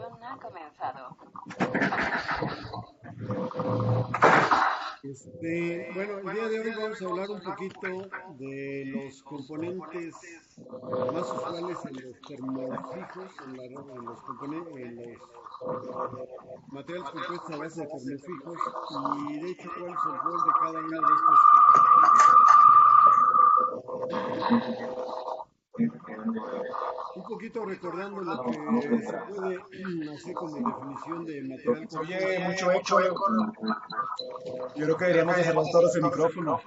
Ha comenzado. Bueno, el día de hoy vamos a hablar un poquito de los componentes más usuales en los termofijos, en los materiales compuestos a base de termofijos y de hecho cuál es el rol de cada uno de estos componentes. Un poquito recordando lo que se puede hacer como definición de material Se oye compuesto. mucho eco. Yo creo que deberíamos de cerrar todos el micrófono.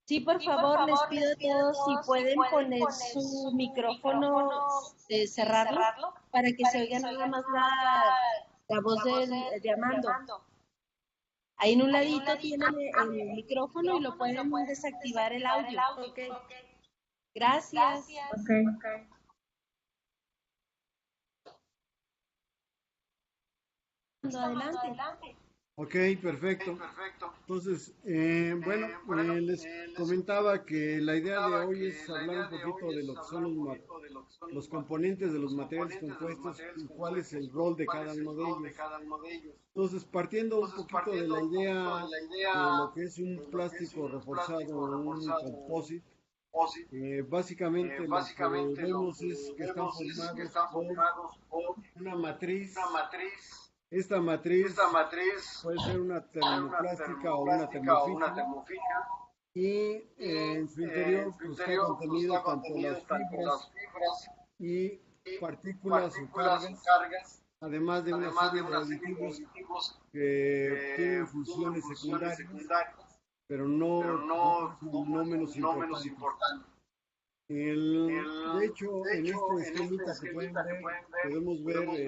Sí, por favor, les pido a todos si pueden poner su micrófono, cerrarlo, para que se oiga nada más la voz del llamando. Ahí en un ladito tienen el micrófono y lo pueden desactivar el audio. Okay. Gracias. Okay. Adelante. Ok, perfecto. Entonces, les comentaba que la idea de hoy es hablar un poquito de lo que son los componentes de los materiales compuestos y cuál es el rol de cada uno de ellos. Entonces, partiendo un poquito de la idea de lo que es un plástico reforzado o un composite, básicamente lo que vemos es que están formados por una matriz. Esta matriz puede ser una termoplástica o una termofísica y en su interior pues, está contenido tanto las fibras y partículas o cargas, además de una serie de aditivos que tienen funciones secundarias, pero no menos importantes. De hecho, en este esquemita que pueden ver, podemos ver los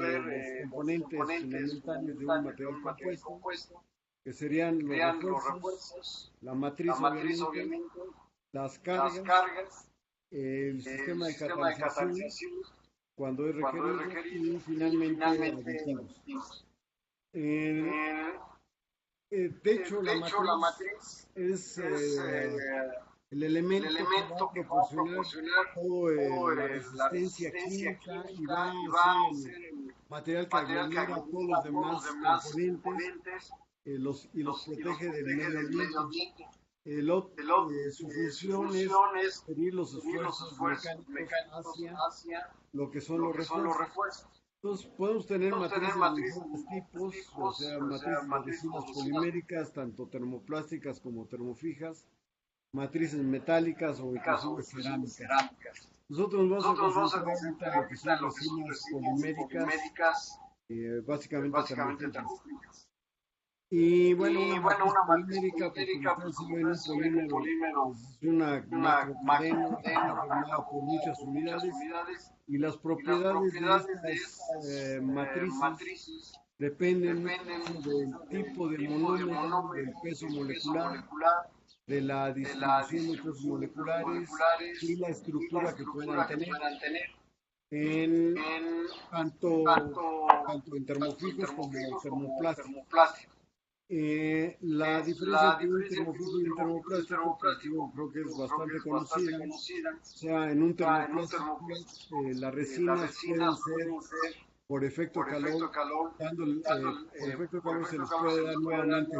componentes fundamentales de un material compuesto, que serían los refuerzos, la matriz obviamente, las cargas, el sistema de catalización cuando es requerido y finalmente aditivos. De hecho, la matriz es el elemento que va a proporcionar toda la resistencia química y va a ser el material que aglomera todos los demás componentes y los protege del medio ambiente. Su función es pedir los esfuerzos mecánicos hacia lo que son los refuerzos. Entonces podemos tener matrices de diferentes tipos, o sea, matrices de resinas poliméricas, tanto termoplásticas como termofijas, matrices metálicas o inclusive cerámicas. Nosotros nos vamos a concentrar ahorita en lo que son resinas poliméricas, básicamente termofijas. Y bueno, una matriz polimérica, pues como ustedes saben, un polímero es una macrocadena formada por muchas unidades y las propiedades de estas matrices dependen mucho del tipo de monómero, del peso molecular, de la distribución de pesos moleculares y la estructura que puedan tener en tanto en termofijos como en termoplásticos. La diferencia entre un termofijo y un termoplástico, pues yo creo que es bastante conocida. O sea, en un termoplástico las resinas pueden ser por efecto calor, por efecto calor se les puede dar nuevamente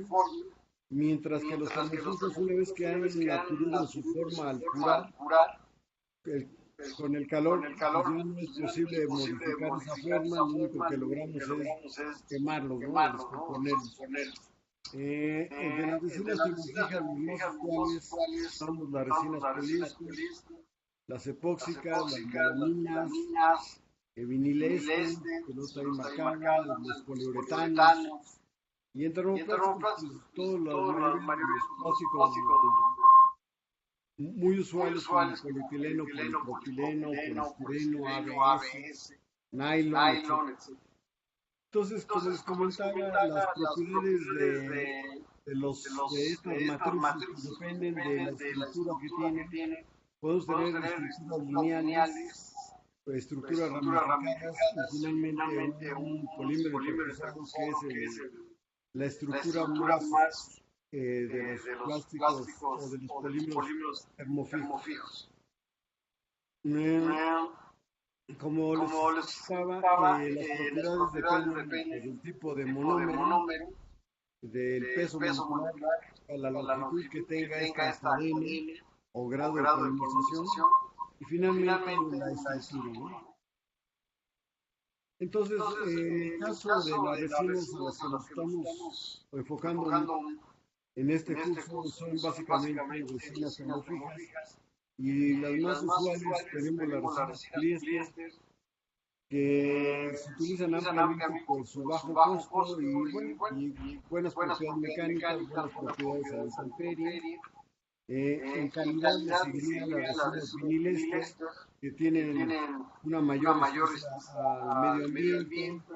forma, mientras que los termofijos, una vez que han adquirido su forma al curar, con el calor pues ya no es posible modificar esa forma, lo único que logramos es quemarlos, ¿no? Descomponerlos. De las resinas termofijas, las más usuales son las resinas poliéster, las epóxicas, las melaminas, vinilester, que no está ahí marcada, los poliuretanos, y en termoplásticos, pues, todos los plásticos muy usuales como polietileno, polipropileno, poliestireno, ABS, nylon, etc. Entonces, como les comentaba, las propiedades de estas matrices dependen de la estructura que tienen. Podemos tener estructuras lineales, estructuras ramificadas y finalmente un polímero hiperposado que es la estructura más de los plásticos o de los polímeros termofijos. Como les explicaba, las propiedades dependen del tipo de monómero, del peso molecular, a la longitud que tenga esta cadena o grado de polinización y finalmente la estructura, ¿no? Entonces, en el caso de las resinas a las que nos estamos enfocando en este curso son básicamente resinas termofijas y las más usuales tenemos las resinas poliéster que se utilizan ampliamente por su bajo costo y buenas propiedades mecánicas, buenas propiedades a la intemperie. En calidad le seguiría las resinas vinilester que tienen una mayor resistencia al medio ambiente.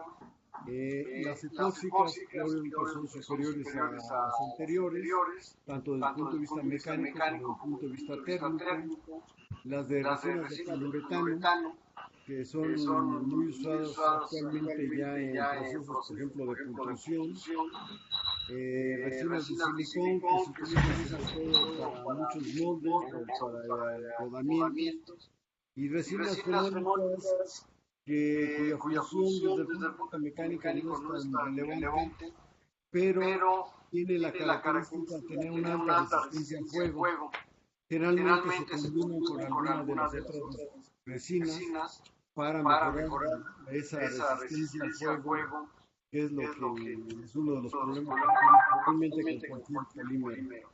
Las epóxicas obviamente son superiores a las anteriores, tanto desde el punto de vista mecánico como desde el punto de vista térmico. Las de resinas de poliuretano, que son muy usadas actualmente ya en procesos, por ejemplo, de pultrusión. Resinas de silicón que se utilizan sobre todo para muchos moldes o para rodamientos. Y resinas fenólicas cuya función desde el punto de vista mecánico no es tan relevante, pero tiene la característica de tener una alta resistencia al fuego. Generalmente se combinan con alguna de las otras resinas para mejorar esa resistencia al fuego, que es lo que es uno de los problemas que tiene actualmente con cualquier polímero.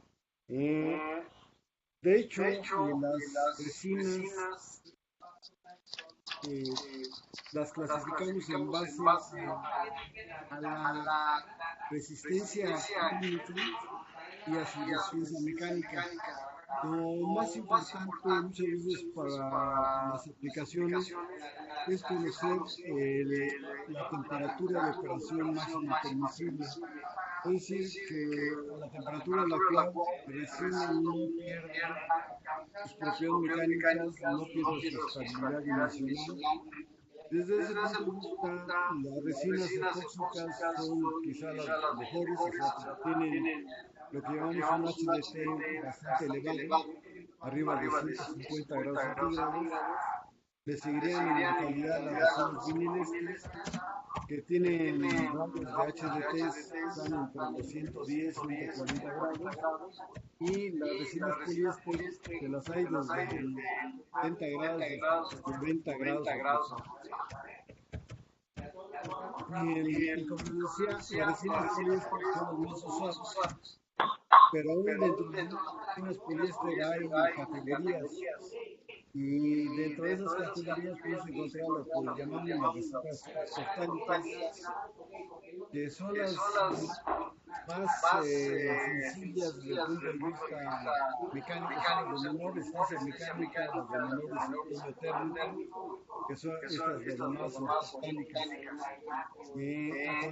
De hecho, las resinas las clasificamos en base a la resistencia química y a su resistencia mecánica. Lo más importante muchas veces para las aplicaciones es conocer la temperatura de operación máxima permisible. Es decir, que a la temperatura a la cual la resina no pierde sus propiedades mecánicas, no pierde su estabilidad dimensional. Desde ese punto de vista, las resinas epóxicas son quizá las mejores, o sea, tienen lo que llamamos un HDT bastante elevado, arriba de 150 grados centígrados. Le seguirían en la calidad las resinas vinilester, que tienen rangos de HDT están entre los 110 y 140 grados, y las resinas poliéster, que las hay desde 70 grados hasta 90 grados aproximadamente. Y como les decía, las resinas poliéster son las más usadas, pero aún dentro de las resinas poliéster hay categorías. Y dentro de esas categorías podemos encontrar lo que llamamos las resinas softálicas, que son las más sencillas desde el punto de vista mecánico, son las de menor resistencia mecánica, las de menor desempeño térmico, que son estas llamadas softálicas.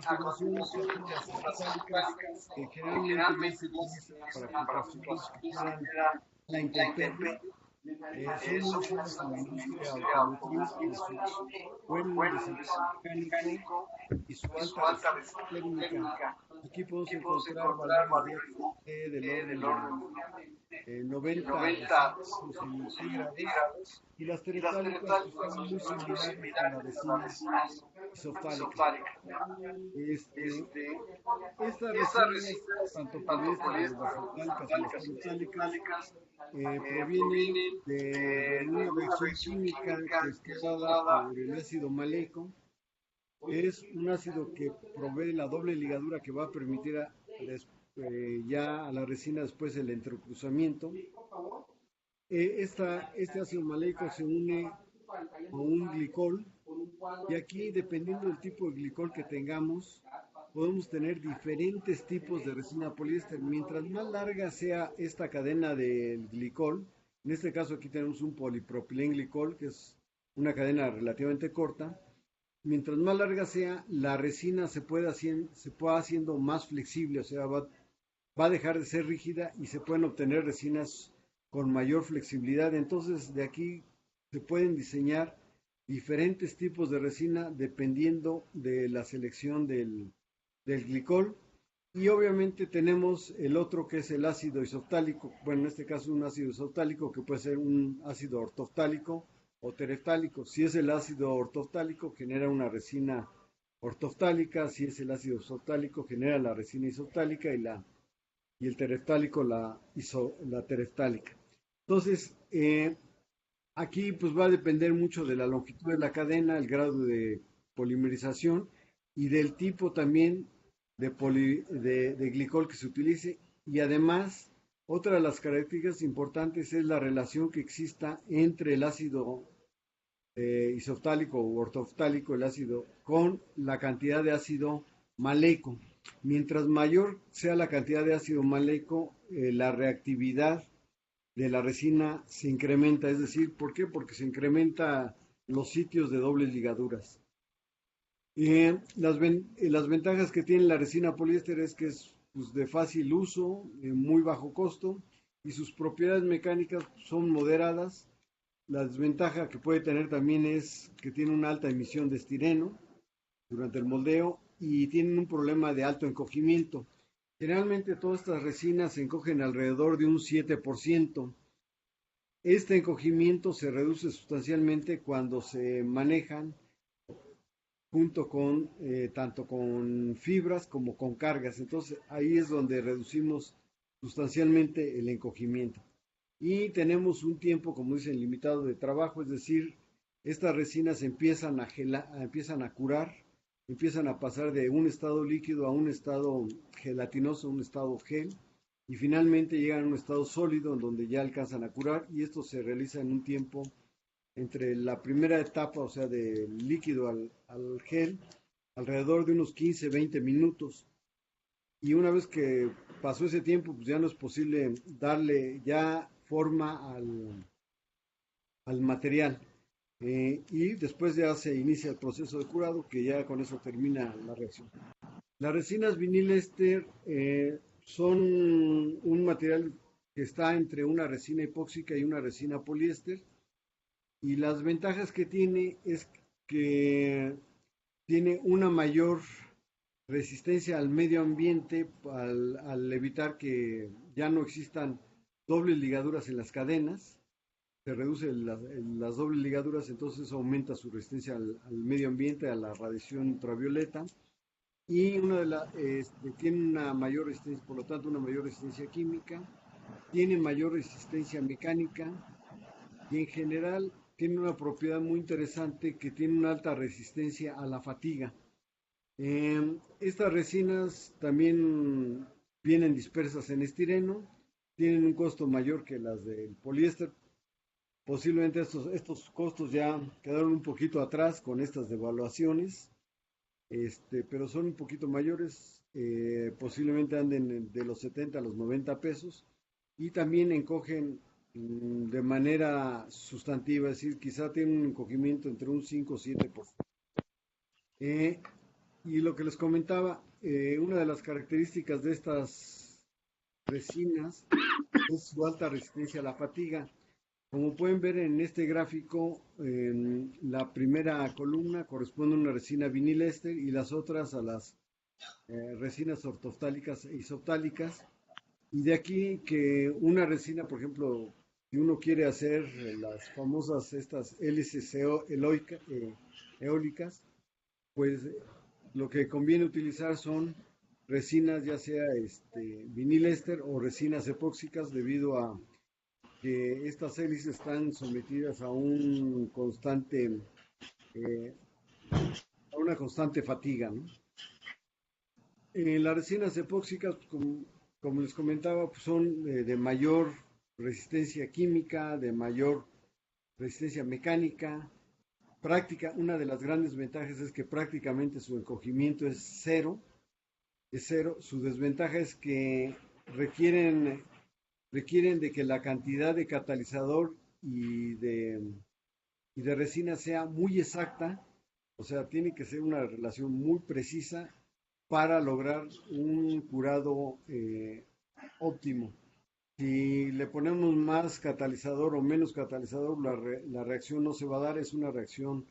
A continuación tenemos las softálicas, que generalmente se utilizan para aplicaciones que quieran la intemperie. Son muy usadas en la industria automotriz por su buen desempeño mecánico y su alta resistencia térmica. Aquí podemos encontrar valores de del orden de 90 centígrados, y las tereftálicas son muy similares a las resinas isoftálicas. Estas resinas, tanto poliéster como las softálicas y las tereftálicas, provienen de una reacción química que está dada por el ácido maleico. Es un ácido que provee la doble ligadura que va a permitir ya a la resina después el entrecruzamiento. Este ácido maleico se une con un glicol, y aquí, dependiendo del tipo de glicol que tengamos, podemos tener diferentes tipos de resina poliéster. Mientras más larga sea esta cadena del glicol, en este caso aquí tenemos un polipropilenglicol, que es una cadena relativamente corta. Mientras más larga sea, la resina se puede haciendo más flexible, o sea, va a dejar de ser rígida y se pueden obtener resinas con mayor flexibilidad. Entonces, de aquí se pueden diseñar diferentes tipos de resina dependiendo de la selección del glicol. Y obviamente tenemos el otro, que es el ácido isoftálico. Bueno, en este caso un ácido isoftálico que puede ser un ácido ortoftálico o tereftálico. Si es el ácido ortoftálico, genera una resina ortoftálica. Si es el ácido isoftálico, genera la resina isoftálica y el tereftálico la tereftálica. Entonces, aquí pues va a depender mucho de la longitud de la cadena, el grado de polimerización y del tipo también de glicol que se utilice. Y además, otra de las características importantes es la relación que exista entre el ácido isoftálico o ortoftálico, el ácido, con la cantidad de ácido maleico. Mientras mayor sea la cantidad de ácido maleico, la reactividad de la resina se incrementa. Es decir, ¿por qué? Porque se incrementa los sitios de dobles ligaduras. Las ventajas que tiene la resina poliéster es que es pues, de fácil uso, muy bajo costo, y sus propiedades mecánicas son moderadas. La desventaja que puede tener también es que tiene una alta emisión de estireno durante el moldeo y tienen un problema de alto encogimiento. Generalmente todas estas resinas se encogen alrededor de un 7%. Este encogimiento se reduce sustancialmente cuando se manejan junto con tanto con fibras como con cargas. Entonces ahí es donde reducimos sustancialmente el encogimiento. Y tenemos un tiempo, como dicen, limitado de trabajo, es decir, estas resinas empiezan a curar, empiezan a pasar de un estado líquido a un estado gelatinoso, un estado gel, y finalmente llegan a un estado sólido en donde ya alcanzan a curar, y esto se realiza en un tiempo entre la primera etapa, o sea, del líquido al gel, alrededor de unos 15-20 minutos. Y una vez que pasó ese tiempo, pues ya no es posible darle ya forma al material. Y después ya se inicia el proceso de curado, que ya con eso termina la reacción. Las resinas vinil éster son un material que está entre una resina epóxica y una resina poliéster. Y las ventajas que tiene es que tiene una mayor resistencia al medio ambiente al evitar que ya no existan dobles ligaduras en las cadenas. Se reducen las dobles ligaduras, entonces aumenta su resistencia al medio ambiente, a la radiación ultravioleta. Y tiene una mayor resistencia, por lo tanto, una mayor resistencia química, tiene mayor resistencia mecánica y en general tiene una propiedad muy interesante que tiene una alta resistencia a la fatiga. Estas resinas también vienen dispersas en estireno, tienen un costo mayor que las del poliéster. Posiblemente estos costos ya quedaron un poquito atrás con estas devaluaciones, pero son un poquito mayores, posiblemente anden de los 70 a los 90 pesos y también encogen de manera sustantiva, es decir, quizá tienen un encogimiento entre un 5 o 7%. Y lo que les comentaba, una de las características de estas resinas es su alta resistencia a la fatiga. Como pueden ver en este gráfico, la primera columna corresponde a una resina vinil éster y las otras a las resinas ortoftálicas e isoftálicas. Y de aquí que una resina, por ejemplo, si uno quiere hacer las famosas estas hélices eólicas, pues lo que conviene utilizar son resinas ya sea vinil éster o resinas epóxicas debido a que estas hélices están sometidas a una constante fatiga, ¿no? Las resinas epóxicas, como les comentaba, pues son de mayor resistencia química, de mayor resistencia mecánica, práctica. Una de las grandes ventajas es que prácticamente su encogimiento es cero. Su desventaja es que requieren de que la cantidad de catalizador y de resina sea muy exacta, o sea, tiene que ser una relación muy precisa para lograr un curado óptimo. Si le ponemos más catalizador o menos catalizador, la reacción no se va a dar, es una reacción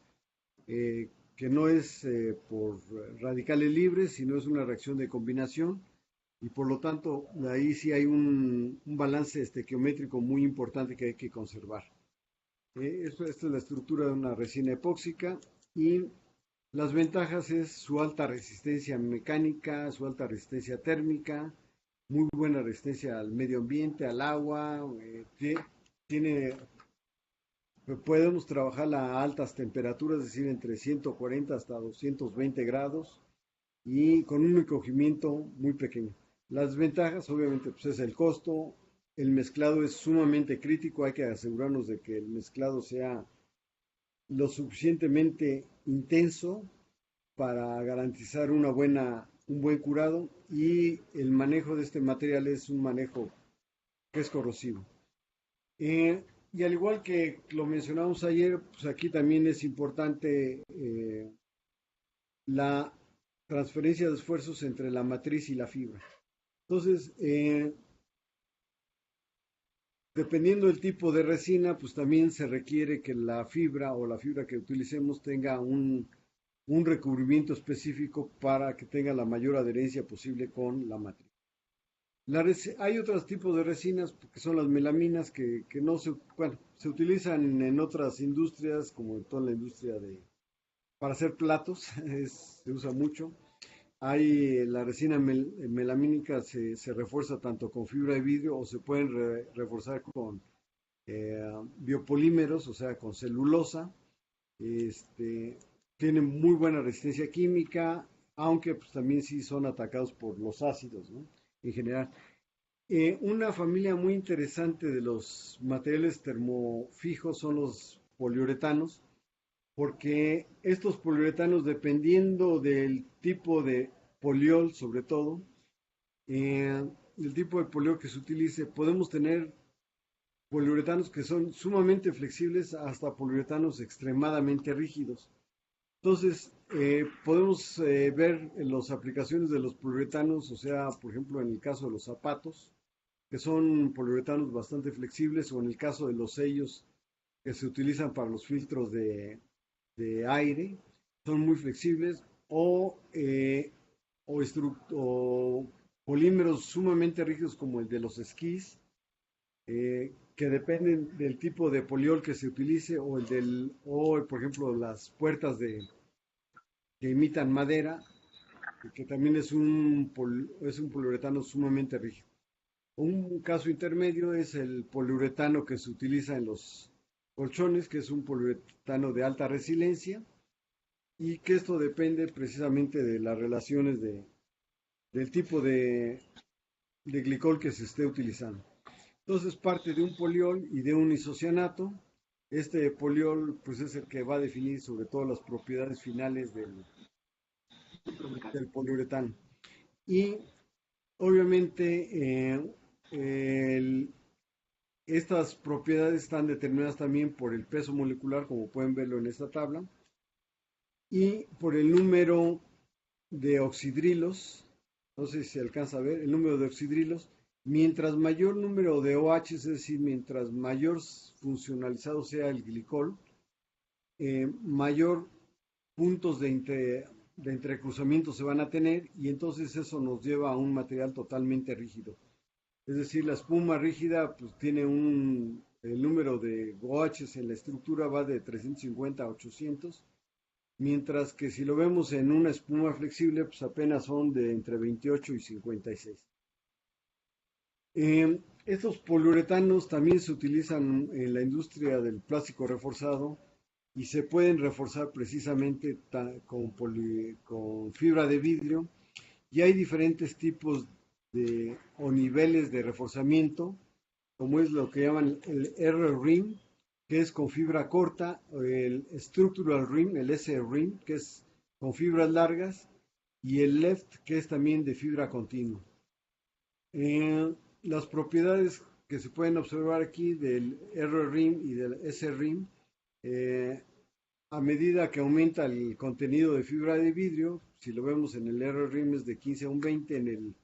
que no es por radicales libres, sino es una reacción de combinación. Y por lo tanto, ahí sí hay un balance estequiométrico muy importante que hay que conservar. Esta es la estructura de una resina epóxica y las ventajas es su alta resistencia mecánica, su alta resistencia térmica, muy buena resistencia al medio ambiente, al agua, tiene, podemos trabajarla a altas temperaturas, es decir, entre 140 hasta 220 grados y con un encogimiento muy pequeño. Las ventajas, obviamente, pues es el costo, el mezclado es sumamente crítico, hay que asegurarnos de que el mezclado sea lo suficientemente intenso para garantizar un buen curado y el manejo de este material es un manejo que es corrosivo. Y al igual que lo mencionamos ayer, pues aquí también es importante la transferencia de esfuerzos entre la matriz y la fibra. Entonces, dependiendo del tipo de resina, pues también se requiere que la fibra o la fibra que utilicemos tenga un recubrimiento específico para que tenga la mayor adherencia posible con la matriz. Hay otros tipos de resinas que son las melaminas que no se, bueno, se utilizan en otras industrias, como en toda la industria para hacer platos, se usa mucho. La resina melamínica se refuerza tanto con fibra de vidrio o se pueden reforzar con biopolímeros, o sea, con celulosa. Tienen muy buena resistencia química, aunque pues, también sí son atacados por los ácidos, ¿no? En general. Una familia muy interesante de los materiales termofijos son los poliuretanos, porque estos poliuretanos, dependiendo del tipo de poliol, sobre todo, el tipo de poliol que se utilice, podemos tener poliuretanos que son sumamente flexibles hasta poliuretanos extremadamente rígidos. Entonces, podemos ver en las aplicaciones de los poliuretanos, o sea, por ejemplo, en el caso de los zapatos, que son poliuretanos bastante flexibles, o en el caso de los sellos que se utilizan para los filtros de aire, son muy flexibles, o polímeros sumamente rígidos como el de los esquís, que dependen del tipo de poliol que se utilice, o por ejemplo las puertas que imitan madera, que también es un poliuretano sumamente rígido. Un caso intermedio es el poliuretano que se utiliza en los colchones, que es un poliuretano de alta resiliencia, y que esto depende precisamente de las relaciones del tipo de glicol que se esté utilizando. Entonces parte de un poliol y de un isocianato. Este poliol pues es el que va a definir sobre todo las propiedades finales del poliuretano. Y obviamente estas propiedades están determinadas también por el peso molecular, como pueden verlo en esta tabla, y por el número de oxidrilos. No sé si se alcanza a ver el número de oxidrilos. Mientras mayor número de OH, es decir, mientras mayor funcionalizado sea el glicol, mayor puntos de entrecruzamiento se van a tener, y entonces eso nos lleva a un material totalmente rígido. Es decir, la espuma rígida pues tiene el número de OH en la estructura va de 350 a 800, mientras que si lo vemos en una espuma flexible pues apenas son de entre 28 y 56. Estos poliuretanos también se utilizan en la industria del plástico reforzado y se pueden reforzar precisamente con fibra de vidrio, y hay diferentes tipos o niveles de reforzamiento, como es lo que llaman el R-rim, que es con fibra corta, el structural rim, el S-rim, que es con fibras largas, y el left, que es también de fibra continua. Las propiedades que se pueden observar aquí del R-rim y del S-rim, a medida que aumenta el contenido de fibra de vidrio, si lo vemos en el R-rim es de 15 a un 20, en el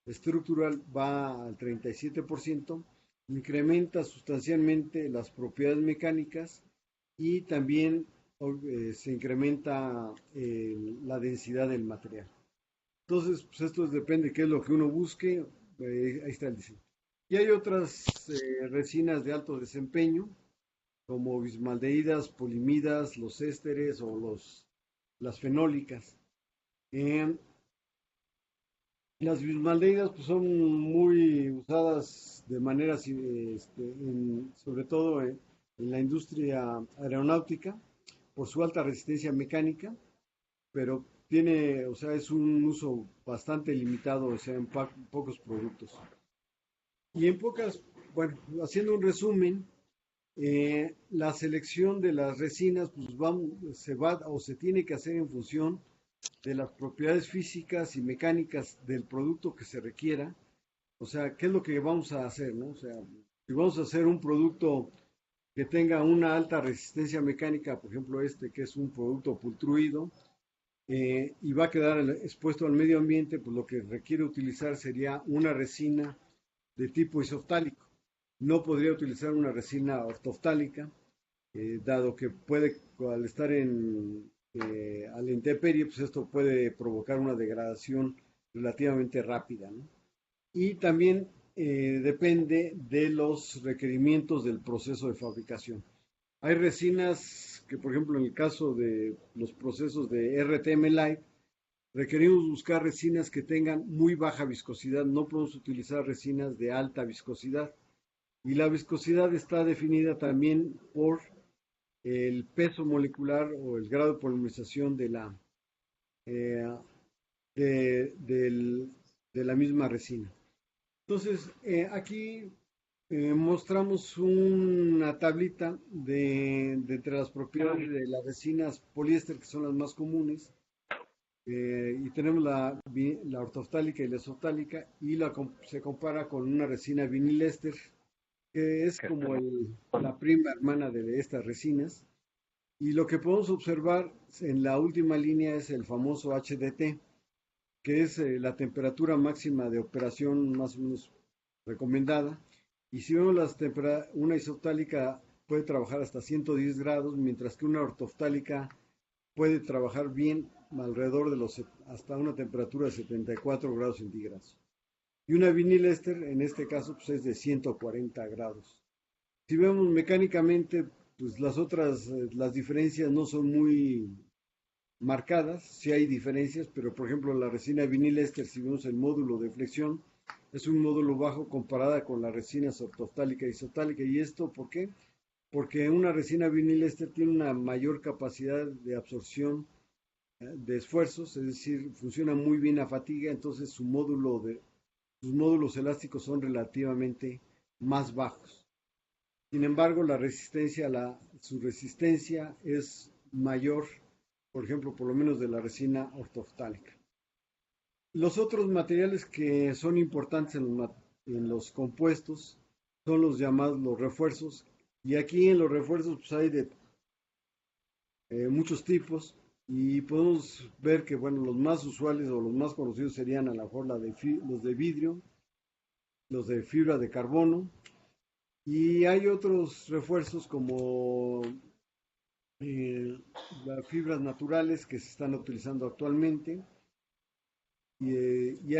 estructural va al 37%, incrementa sustancialmente las propiedades mecánicas y también se incrementa la densidad del material. Entonces, pues esto depende de qué es lo que uno busque. Ahí está el diseño. Y hay otras resinas de alto desempeño, como bismaldehídas, polimidas, los ésteres o las fenólicas. Las bismaldehídas pues, son muy usadas de manera, sobre todo en la industria aeronáutica, por su alta resistencia mecánica, pero tiene, o sea, es un uso bastante limitado, o sea, en pocos productos. Y en pocas, bueno, haciendo un resumen, la selección de las resinas pues se va o se tiene que hacer en función de las propiedades físicas y mecánicas del producto que se requiera. O sea, ¿qué es lo que vamos a hacer, no? O sea, si vamos a hacer un producto que tenga una alta resistencia mecánica, por ejemplo este que es un producto pultruido, y va a quedar expuesto al medio ambiente, pues lo que requiere utilizar sería una resina de tipo isoftálico. No podría utilizar una resina ortoftálica, dado que puede, al estar a la intemperie, pues esto puede provocar una degradación relativamente rápida, ¿no? Y también depende de los requerimientos del proceso de fabricación. Hay resinas que, por ejemplo, en el caso de los procesos de RTM Light, requerimos buscar resinas que tengan muy baja viscosidad. No podemos utilizar resinas de alta viscosidad. Y la viscosidad está definida también por el peso molecular o el grado de polimerización eh, de la misma resina. Entonces, aquí mostramos una tablita de entre las propiedades de las resinas poliéster, que son las más comunes, y tenemos la ortoftálica y la isoftálica, y se compara con una resina vinilester, que es como la prima hermana de estas resinas. Y lo que podemos observar en la última línea es el famoso HDT, que es la temperatura máxima de operación más o menos recomendada. Y si vemos una isoftálica puede trabajar hasta 110 grados, mientras que una ortoftálica puede trabajar bien alrededor de hasta una temperatura de 74 grados centígrados. Y una vinilester, en este caso, pues es de 140 grados. Si vemos mecánicamente, pues las diferencias no son muy marcadas, sí hay diferencias, pero por ejemplo la resina vinilester, si vemos el módulo de flexión, es un módulo bajo comparada con las resinas ortoftálica y isoftálica. ¿Y esto por qué? Porque una resina vinilester tiene una mayor capacidad de absorción de esfuerzos, es decir, funciona muy bien a fatiga, entonces sus módulos elásticos son relativamente más bajos. Sin embargo, su resistencia es mayor, por ejemplo, por lo menos de la resina ortoftálica. Los otros materiales que son importantes en los compuestos son los llamados los refuerzos. Y aquí en los refuerzos pues, hay de muchos tipos. Y podemos ver que, bueno, los más usuales o los más conocidos serían a lo mejor los de vidrio, los de fibra de carbono. Y hay otros refuerzos como las fibras naturales que se están utilizando actualmente. Y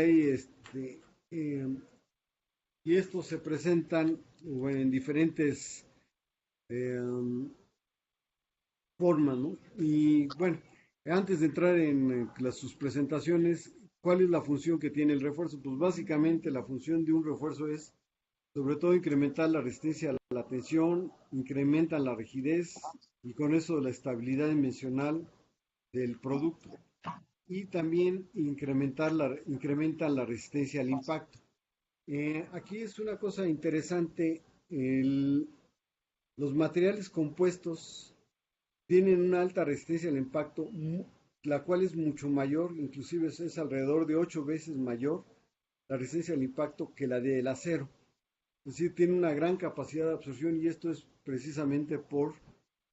estos se presentan en diferentes formas, ¿no? Y bueno, antes de entrar en sus presentaciones, ¿cuál es la función que tiene el refuerzo? Pues básicamente la función de un refuerzo es sobre todo incrementar la resistencia a la tensión, incrementa la rigidez y con eso la estabilidad dimensional del producto. Y también incrementa la resistencia al impacto. Aquí es una cosa interesante, los materiales compuestos tienen una alta resistencia al impacto, la cual es mucho mayor, inclusive es alrededor de 8 veces mayor la resistencia al impacto que la del acero. Es decir, tiene una gran capacidad de absorción y esto es precisamente por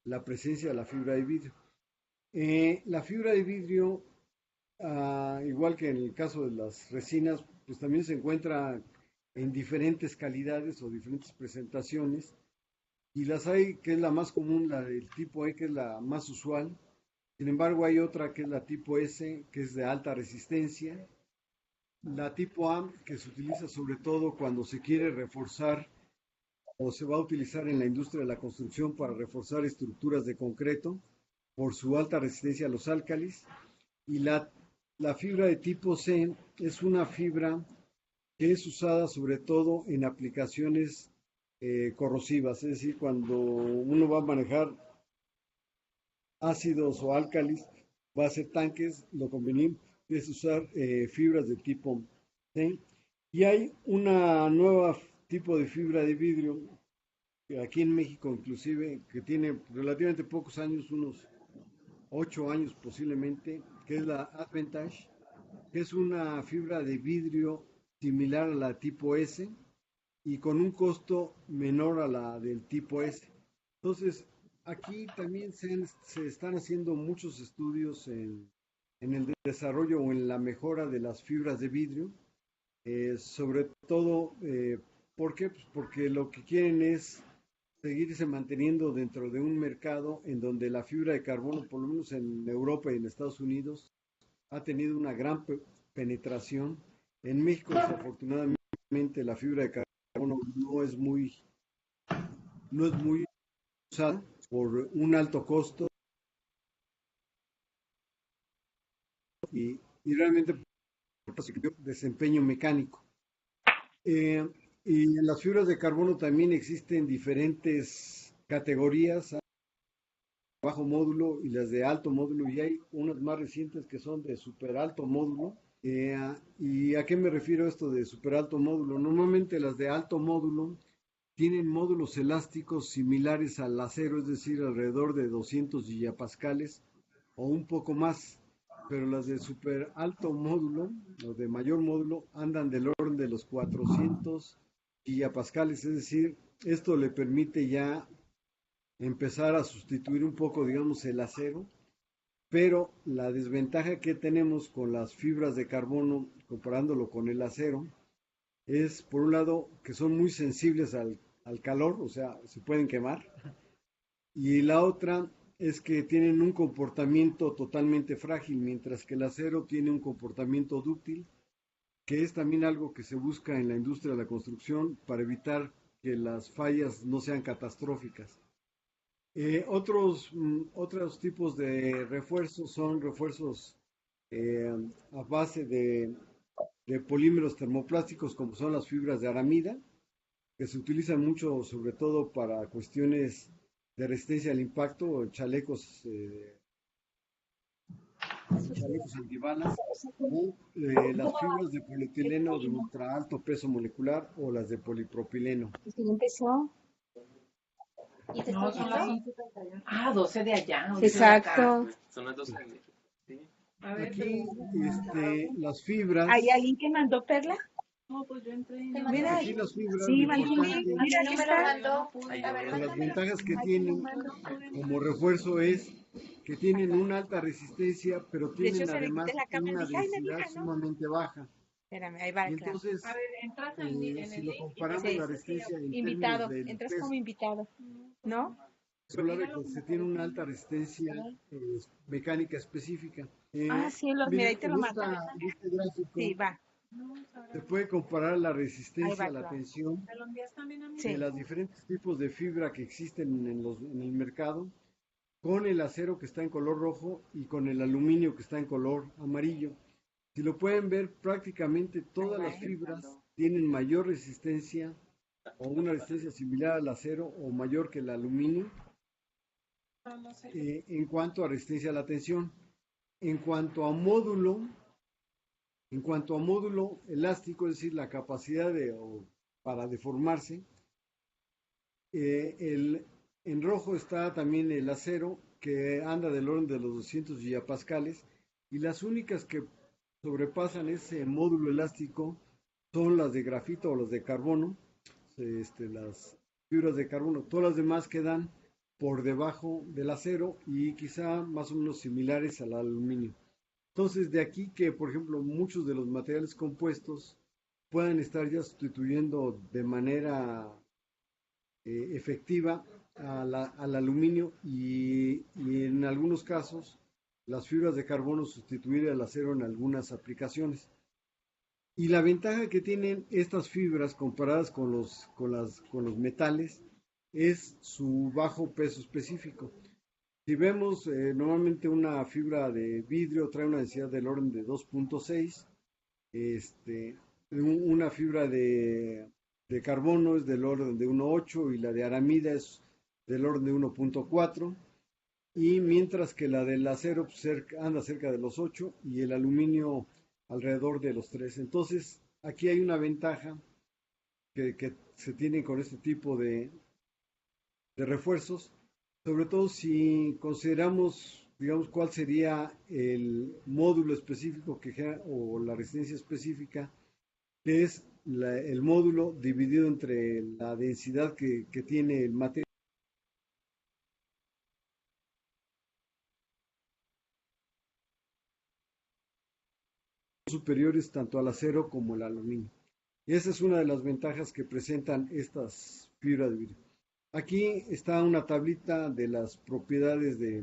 la presencia de la fibra de vidrio. La fibra de vidrio, igual que en el caso de las resinas, pues también se encuentra en diferentes calidades o diferentes presentaciones. Y las hay, que es la más común, la del tipo E, que es la más usual. Sin embargo, hay otra que es la tipo S, que es de alta resistencia. La tipo A, que se utiliza sobre todo cuando se quiere reforzar o se va a utilizar en la industria de la construcción para reforzar estructuras de concreto por su alta resistencia a los álcalis. Y la fibra de tipo C es una fibra que es usada sobre todo en aplicaciones corrosivas, es decir, cuando uno va a manejar ácidos o álcalis, va a hacer tanques, lo conveniente es usar fibras de tipo C. Y hay una nueva tipo de fibra de vidrio, que aquí en México inclusive, que tiene relativamente pocos años, unos 8 años posiblemente, que es la Advantage, que es una fibra de vidrio similar a la tipo S y con un costo menor a la del tipo S. Entonces, aquí también se están haciendo muchos estudios en el desarrollo o en la mejora de las fibras de vidrio, sobre todo, ¿por qué? Pues porque lo que quieren es seguirse manteniendo dentro de un mercado en donde la fibra de carbono, por lo menos en Europa y en Estados Unidos, ha tenido una gran penetración. En México, desafortunadamente, la fibra de carbono no es muy usada por un alto costo y realmente por desempeño mecánico. Y en las fibras de carbono también existen diferentes categorías, bajo módulo y las de alto módulo, y hay unas más recientes que son de super alto módulo. ¿Y a qué me refiero esto de super alto módulo? Normalmente las de alto módulo tienen módulos elásticos similares al acero, es decir, alrededor de 200 gigapascales o un poco más, pero las de super alto módulo o de mayor módulo andan del orden de los 400 gigapascales, es decir, esto le permite ya empezar a sustituir un poco, digamos, el acero, pero la desventaja que tenemos con las fibras de carbono, comparándolo con el acero, es por un lado que son muy sensibles al calor, o sea, se pueden quemar, y la otra es que tienen un comportamiento totalmente frágil, mientras que el acero tiene un comportamiento dúctil, que es también algo que se busca en la industria de la construcción para evitar que las fallas no sean catastróficas. Otros tipos de refuerzos son refuerzos a base de polímeros termoplásticos como son las fibras de aramida, que se utilizan mucho sobre todo para cuestiones de resistencia al impacto, chalecos antibalas, o las fibras de polietileno de ultra alto peso molecular o las de polipropileno. ¿Y empezó? ¿Y te no, son las 11:31. Ah, 12 de allá. Exacto. Son las 12 de sí. A ver, aquí, las fibras. ¿Hay alguien que mandó Perla? No, pues yo entré. Mira, aquí las fibras. Sí, Valentín. Mira, aquí está. Las ventajas que tienen como refuerzo es que tienen una alta resistencia, pero tienen además una densidad sumamente baja. Espérame, ahí va. Y entonces, a ver, entras si lo comparamos la resistencia en invitado, términos del entras peso, como invitado, ¿no? se habla de que se tiene una alta resistencia mecánica específica. Sí, mira, ahí te lo mando. Este gráfico, sí, va. Se puede comparar la resistencia a la tensión de los diferentes tipos de fibra que existen en el mercado, con el acero que está en color rojo y con el aluminio que está en color amarillo. Si lo pueden ver, prácticamente todas las fibras tienen mayor resistencia o una resistencia similar al acero o mayor que el aluminio en cuanto a resistencia a la tensión. En cuanto a módulo elástico, es decir, la capacidad para deformarse, en rojo está también el acero, que anda del orden de los 200 gigapascales, y las únicas que sobrepasan ese módulo elástico son las de grafito o las de carbono, las fibras de carbono. Todas las demás quedan por debajo del acero y quizá más o menos similares al aluminio. Entonces, de aquí que, por ejemplo, muchos de los materiales compuestos puedan estar ya sustituyendo de manera efectiva al aluminio y en algunos casos las fibras de carbono sustituir al acero en algunas aplicaciones. Y la ventaja que tienen estas fibras comparadas con con los metales es su bajo peso específico. Si vemos, normalmente una fibra de vidrio trae una densidad del orden de 2.6, este, una fibra de carbono es del orden de 1.8 y la de aramida es del orden de 1.4, y mientras que la del acero pues, anda cerca de los 8 y el aluminio alrededor de los 3. Entonces, aquí hay una ventaja que se tiene con este tipo de refuerzos, sobre todo si consideramos, digamos, cuál sería el módulo específico que genera, o la resistencia específica, que es el módulo dividido entre la densidad que tiene el material superiores tanto al acero como al aluminio. Y esa es una de las ventajas que presentan estas fibras de vidrio. Aquí está una tablita de las propiedades de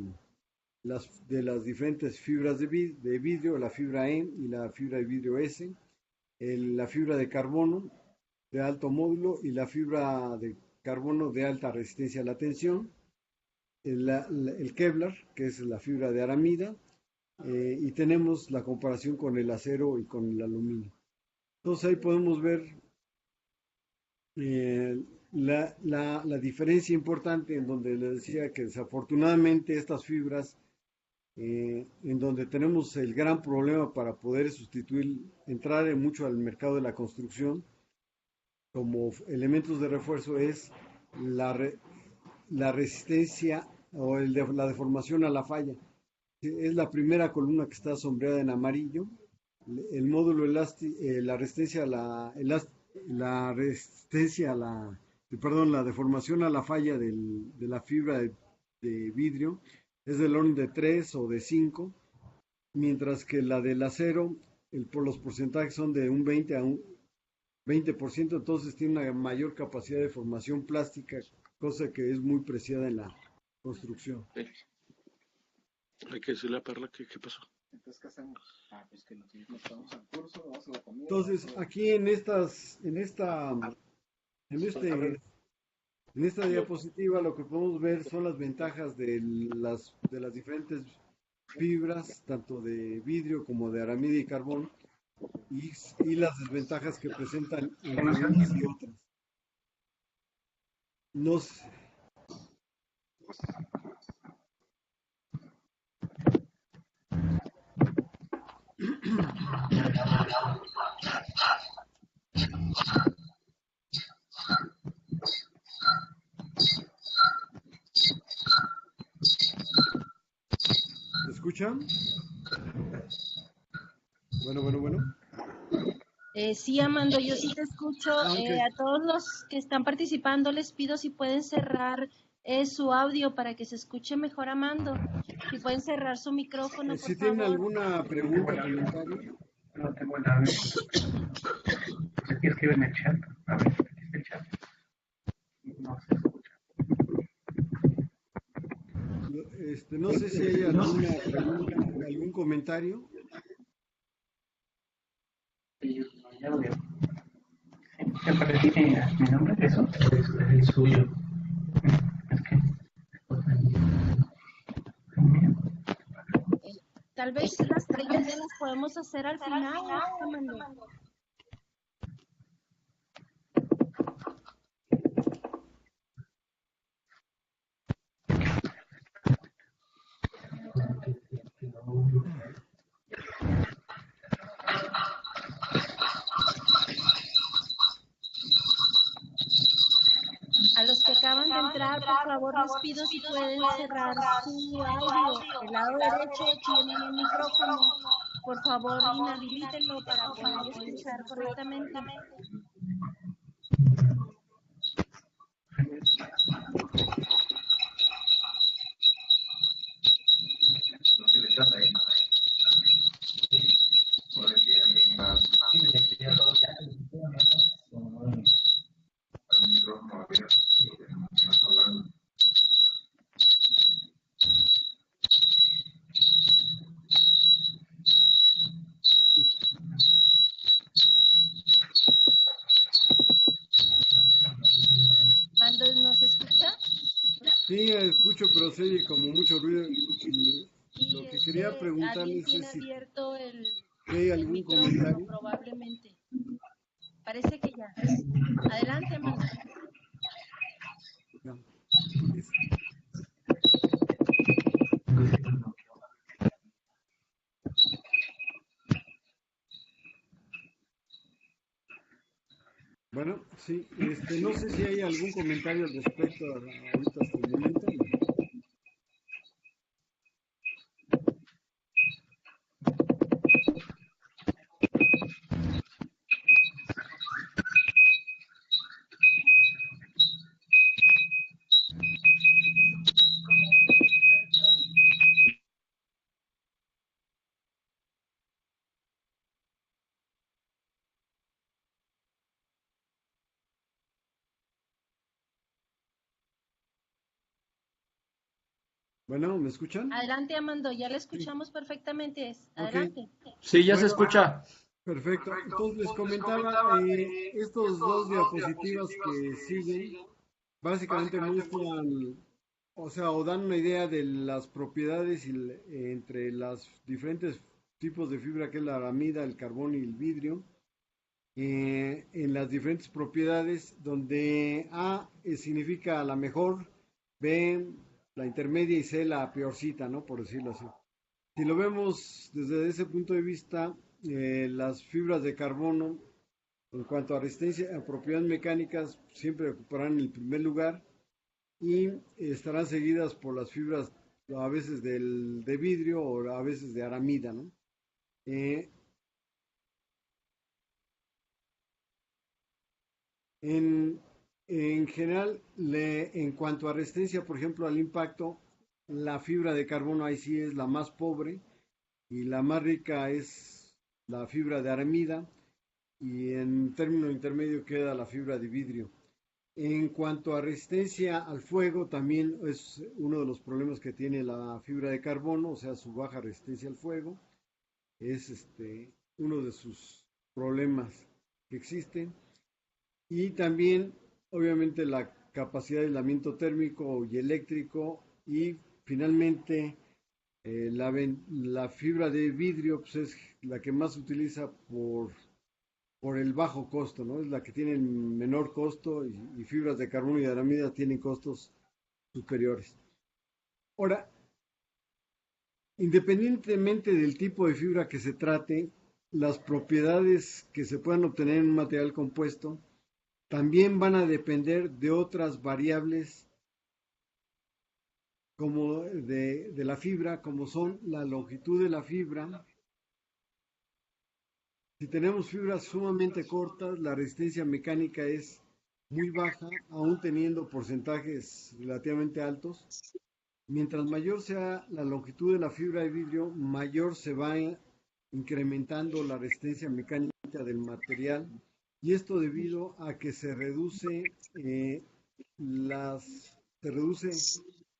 las diferentes fibras de vidrio, la fibra E y la fibra de vidrio S, la fibra de carbono de alto módulo y la fibra de carbono de alta resistencia a la tensión, el Kevlar, que es la fibra de aramida, y tenemos la comparación con el acero y con el aluminio. Entonces ahí podemos ver la diferencia importante en donde les decía que desafortunadamente estas fibras, en donde tenemos el gran problema para poder sustituir, entrar mucho al mercado de la construcción como elementos de refuerzo, es la resistencia o la deformación a la falla. Es la primera columna que está sombreada en amarillo. El módulo elástico, la resistencia a la resistencia a la deformación a la falla de la fibra de vidrio es del orden de 3 o de 5, mientras que la del acero, por los porcentajes son de un 20 a un 20%, entonces tiene una mayor capacidad de formación plástica, cosa que es muy preciada en la construcción. Hay que decirle a Perla que qué pasó. Entonces, ¿qué hacemos? Pues que nos vamos al curso, vamos a la comida. Entonces, aquí en esta diapositiva lo que podemos ver son las ventajas de las diferentes fibras, tanto de vidrio como de aramida y carbón, y las desventajas que presentan entre unas y otras. Nos, ¿Se escuchan? Bueno. Sí, Amando, yo sí te escucho. Okay. A todos los que están participando les pido si pueden cerrar su audio para que se escuche mejor, Amando. Si pueden cerrar su micrófono, por Si favor. tienen alguna pregunta o comentario. No tengo nada. Aquí escribe en el chat. A ver, aquí está el chat. No se escucha. No sé si hay alguna pregunta, algún comentario. Ya lo veo. ¿Te parece mi nombre? ¿Eso? Es el suyo. Es que... Tal vez las preguntas las podemos hacer al final, Amando. A los que acaban de entrar, por favor, les pido si pueden cerrar su audio. El lado derecho tienen el micrófono. Por favor, inhabilítenlo para poder escuchar correctamente. escucho, pero se oye como mucho ruido. Y Lo que quería alguien preguntarles tiene es si abierto hay el algún micrófono, comentario. probablemente. Parece que ya. Adelante, Amanda. No, es- Bueno, sí, no sé si hay algún comentario al respecto ahorita hasta el momento. Bueno, ¿me escuchan? Adelante, Amando, ya la Sí, escuchamos perfectamente. ok. Adelante. Sí, ya se Bueno, escucha. perfecto. Entonces les comentaba, estos dos diapositivas que siguen, básicamente muestran, o sea, o dan una idea de las propiedades entre los diferentes tipos de fibra, que es la aramida, el carbón y el vidrio, en las diferentes propiedades, donde A significa la mejor, B la intermedia y C la peorcita, ¿no? Por decirlo así. Si lo vemos desde ese punto de vista, las fibras de carbono, en cuanto a resistencia, a propiedades mecánicas, siempre ocuparán el primer lugar y estarán seguidas por las fibras a veces de vidrio o a veces de aramida, ¿no? Eh, en, en general, en cuanto a resistencia, por ejemplo, al impacto, la fibra de carbono ahí sí es la más pobre y la más rica es la fibra de aramida y en término intermedio queda la fibra de vidrio. En cuanto a resistencia al fuego, también es uno de los problemas que tiene la fibra de carbono, o sea, su baja resistencia al fuego, es uno de sus problemas que existen. Y también, obviamente, la capacidad de aislamiento térmico y eléctrico. Y finalmente, la fibra de vidrio pues es la que más se utiliza por el bajo costo, ¿no? Es la que tiene el menor costo y fibras de carbono y de aramida tienen costos superiores. Ahora, independientemente del tipo de fibra que se trate, las propiedades que se puedan obtener en un material compuesto también van a depender de otras variables como de la fibra, como son la longitud de la fibra. Si tenemos fibras sumamente cortas, la resistencia mecánica es muy baja, aún teniendo porcentajes relativamente altos. Mientras mayor sea la longitud de la fibra de vidrio, mayor se va incrementando la resistencia mecánica del material. Y esto debido a que se reduce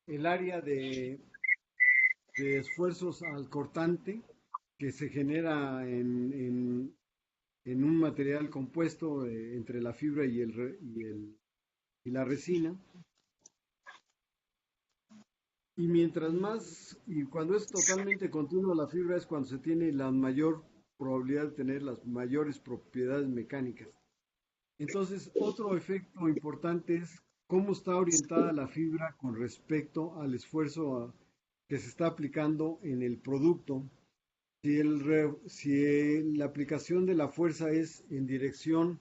el área de esfuerzos al cortante que se genera en un material compuesto entre la fibra y la resina. Y mientras más, y cuando es totalmente continua la fibra es cuando se tiene la mayor probabilidad de tener las mayores propiedades mecánicas. Entonces, otro efecto importante es cómo está orientada la fibra con respecto al esfuerzo que se está aplicando en el producto. Si la aplicación de la fuerza es en dirección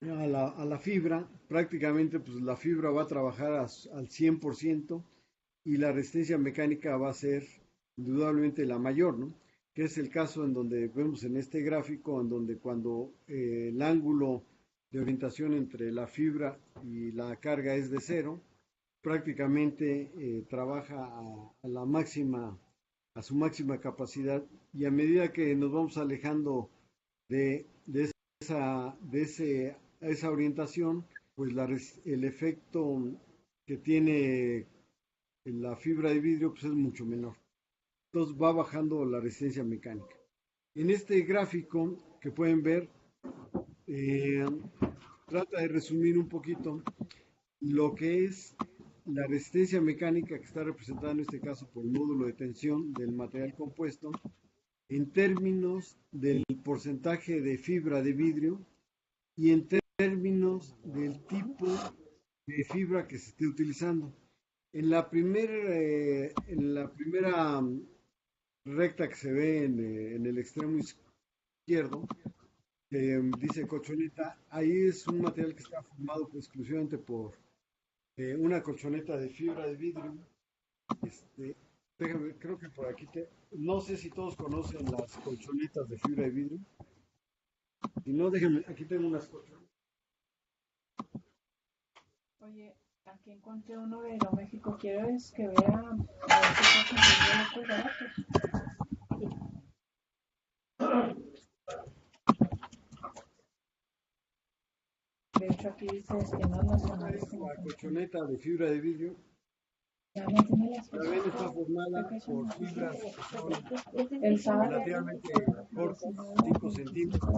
a la fibra, prácticamente pues la fibra va a trabajar al 100% y la resistencia mecánica va a ser indudablemente la mayor, ¿no? Que es el caso en donde vemos en este gráfico, en donde cuando el ángulo de orientación entre la fibra y la carga es de cero, prácticamente trabaja la máxima, a su máxima capacidad y a medida que nos vamos alejando de esa orientación, pues el efecto que tiene la fibra de vidrio pues es mucho menor. Entonces va bajando la resistencia mecánica. En este gráfico que pueden ver, trata de resumir un poquito lo que es la resistencia mecánica que está representada en este caso por el módulo de tensión del material compuesto en términos del porcentaje de fibra de vidrio y en términos del tipo de fibra que se esté utilizando. En la primera recta que se ve en el extremo izquierdo, dice colchoneta, ahí es un material que está formado exclusivamente por una colchoneta de fibra de vidrio. Déjame, creo que por aquí no sé si todos conocen las colchonetas de fibra de vidrio. Si no, déjenme, aquí tengo unas colchonetas. Oye, aquí encontré uno de Aeroméxico. Quiero es que vea a ver si está consiguiendo estos datos. De hecho, aquí dice esquemas nacionales. La colchoneta de fibra de vidrio. Ya me tiene las La ven está formada por fibras que son el sábado relativamente cortas, 5 centímetros.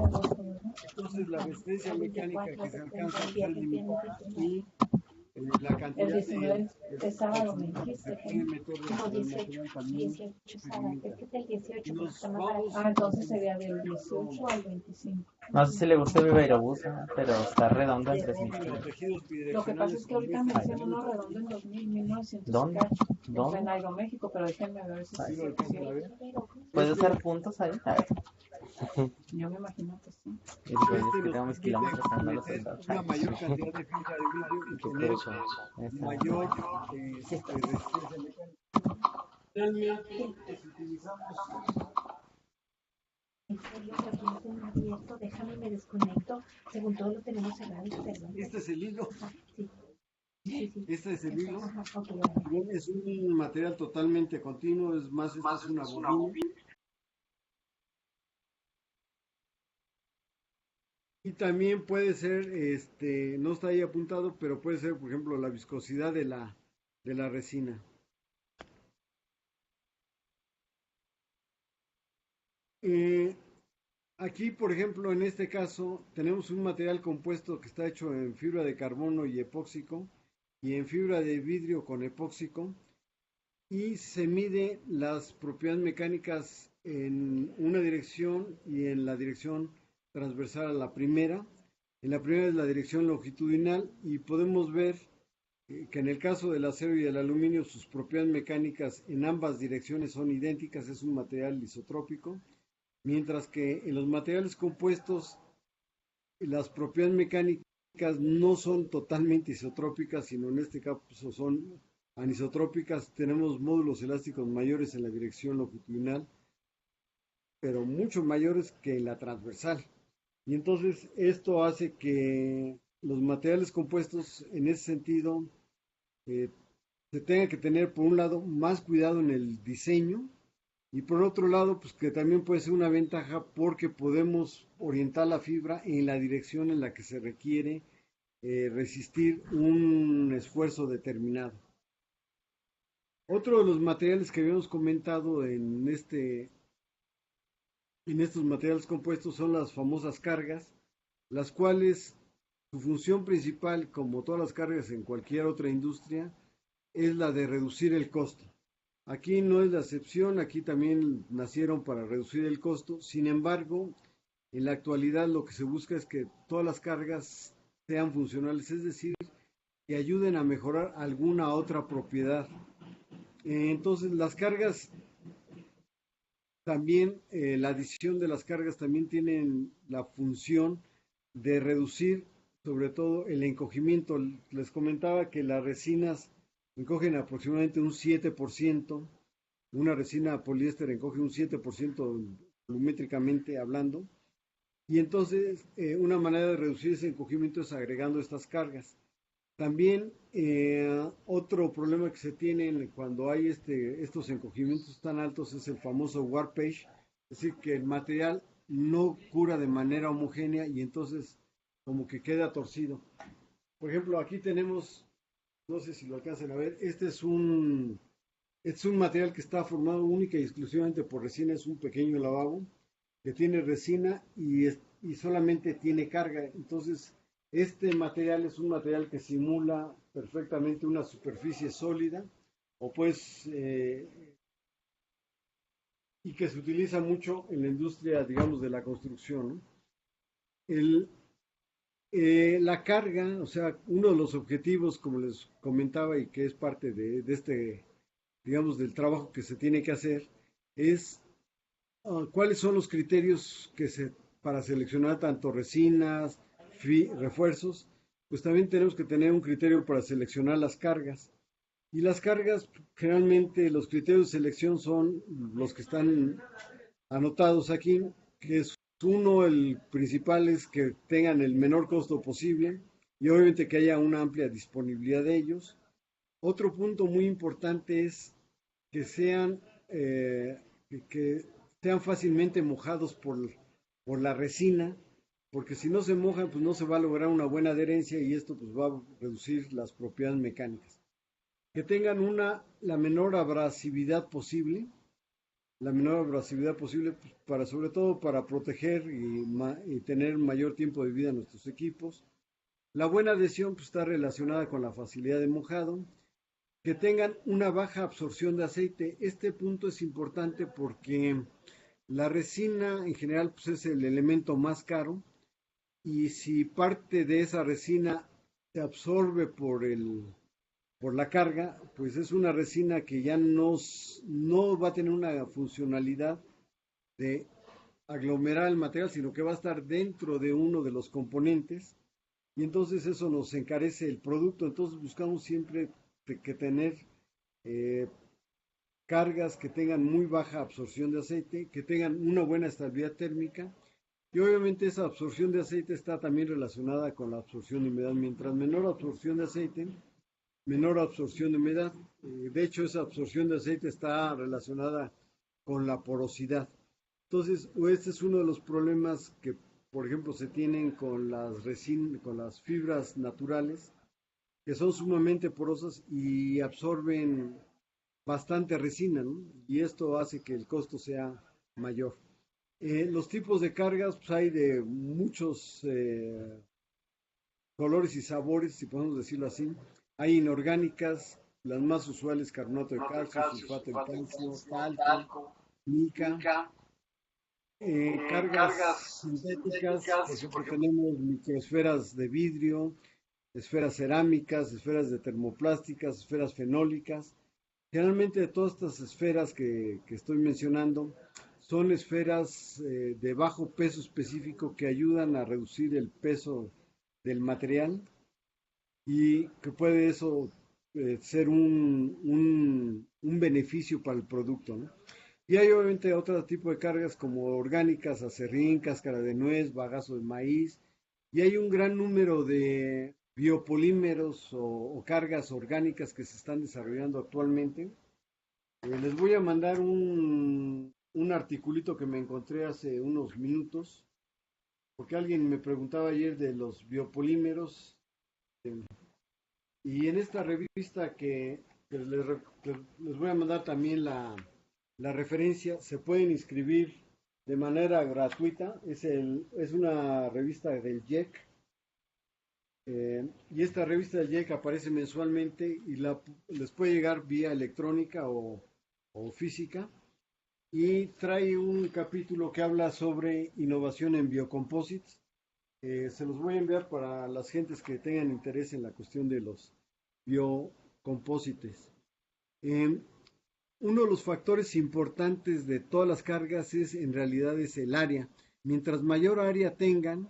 Entonces la resistencia mecánica que se alcanza a ser limitada y la cantidad el 19 de sábado me se dijiste. puede meter dentro del material también se limita. Nos vamos Entonces sería del 18 al 25. No sé si le gusta el Viverobusa, pero está redondo en 3000. los tejidos Lo que pasa es bidireccionales que ahorita me con dicen uno redondo en 2000, 1900 ¿Dónde? cacho. ¿Dónde? En Aeroméxico, pero déjenme ver si ¿Sí lo alcanzan a ver? ¿Puedes hacer puntos ahí? A ver. yo me imagino que sí. Y pues, es que tengo mis kilómetros, pero no los he meter usado. una mayor cantidad de fibra de vidrio y tener mayor resistencia mecánica. Realmente, si utilizamos En serio, que aquí no tengo abierto, déjame, me desconecto. Según todo lo tenemos cerrado, perdón. este es el hilo, Sí, sí, sí. este es el hilo. Ajá, ok, ahora. Bien, es un material totalmente continuo, es más, esta es una bobina. Y también puede ser, no está ahí apuntado, pero puede ser, por ejemplo, la viscosidad de la resina. Aquí, por ejemplo, en este caso, tenemos un material compuesto que está hecho en fibra de carbono y epóxico y en fibra de vidrio con epóxico y se mide las propiedades mecánicas en una dirección y en la dirección transversal a la primera. En la primera es la dirección longitudinal y podemos ver que en el caso del acero y del aluminio sus propiedades mecánicas en ambas direcciones son idénticas, es un material isotrópico, mientras que en los materiales compuestos las propiedades mecánicas no son totalmente isotrópicas, sino en este caso son anisotrópicas. Tenemos módulos elásticos mayores en la dirección longitudinal, pero mucho mayores que en la transversal. Y entonces esto hace que los materiales compuestos en ese sentido se tenga que tener por un lado más cuidado en el diseño y por otro lado pues que también puede ser una ventaja porque podemos orientar la fibra en la dirección en la que se requiere resistir un esfuerzo determinado. Otro de los materiales que habíamos comentado en estos materiales compuestos son las famosas cargas, las cuales su función principal, como todas las cargas en cualquier otra industria, es la de reducir el costo. Aquí no es la excepción, aquí también nacieron para reducir el costo. Sin embargo, en la actualidad lo que se busca es que todas las cargas sean funcionales, es decir, que ayuden a mejorar alguna otra propiedad. Entonces, las cargas también, la adición de las cargas también tienen la función de reducir sobre todo el encogimiento. Les comentaba que las resinas encogen aproximadamente un 7%, una resina poliéster encoge un 7% volumétricamente hablando, y entonces una manera de reducir ese encogimiento es agregando estas cargas. También otro problema que se tiene cuando hay estos encogimientos tan altos es el famoso warpage, es decir, que el material no cura de manera homogénea y entonces como que queda torcido. Por ejemplo, aquí tenemos, no sé si lo alcanzan a ver, este es un material que está formado única y exclusivamente por resina, es un pequeño lavabo que tiene resina y solamente tiene carga. Entonces, este material es un material que simula perfectamente una superficie sólida o pues y que se utiliza mucho en la industria, digamos, de la construcción, ¿no? La carga, o sea, uno de los objetivos, como les comentaba y que es parte de este, digamos, del trabajo que se tiene que hacer, es cuáles son los criterios para seleccionar tanto resinas, refuerzos, pues también tenemos que tener un criterio para seleccionar las cargas. Y las cargas, generalmente los criterios de selección son los que están anotados aquí, que es uno, el principal es que tengan el menor costo posible y obviamente que haya una amplia disponibilidad de ellos. Otro punto muy importante es que sean fácilmente mojados por la resina, porque si no se mojan, pues no se va a lograr una buena adherencia y esto pues va a reducir las propiedades mecánicas. Que tengan la menor abrasividad posible, pues, sobre todo para proteger y tener mayor tiempo de vida en nuestros equipos. La buena adhesión pues, está relacionada con la facilidad de mojado. Que tengan una baja absorción de aceite. Este punto es importante porque la resina en general pues, es el elemento más caro y si parte de esa resina se absorbe por la carga, pues es una resina que ya no va a tener una funcionalidad de aglomerar el material, sino que va a estar dentro de uno de los componentes y entonces eso nos encarece el producto. Entonces buscamos siempre que tener cargas que tengan muy baja absorción de aceite, que tengan una buena estabilidad térmica y obviamente esa absorción de aceite está también relacionada con la absorción de humedad. Mientras menor absorción de aceite, menor absorción de humedad. De hecho, esa absorción de aceite está relacionada con la porosidad. Entonces, este es uno de los problemas que, por ejemplo, se tienen con las fibras naturales, que son sumamente porosas y absorben bastante resina, ¿no? Y esto hace que el costo sea mayor. Los tipos de cargas, pues hay de muchos colores y sabores, si podemos decirlo así. Hay inorgánicas, las más usuales, carbonato de calcio, sulfato de calcio, talco, mica. Cargas sintéticas, por ejemplo, tenemos microesferas de vidrio, esferas cerámicas, esferas de termoplásticas, esferas fenólicas. Generalmente de todas estas esferas que estoy mencionando, son esferas de bajo peso específico que ayudan a reducir el peso del material y que puede eso ser un beneficio para el producto, ¿no? Y hay obviamente otro tipo de cargas como orgánicas, acerrín, cáscara de nuez, bagazo de maíz, y hay un gran número de biopolímeros o cargas orgánicas que se están desarrollando actualmente. Les voy a mandar un articulito que me encontré hace unos minutos, porque alguien me preguntaba ayer de los biopolímeros. Y en esta revista que les voy a mandar también la referencia, se pueden inscribir de manera gratuita. Es una revista del JEC. Y esta revista del JEC aparece mensualmente y les puede llegar vía electrónica o física. Y trae un capítulo que habla sobre innovación en biocomposites. Se los voy a enviar para las gentes que tengan interés en la cuestión de los biocomposites. Uno de los factores importantes de todas las cargas en realidad es el área. Mientras mayor área tengan,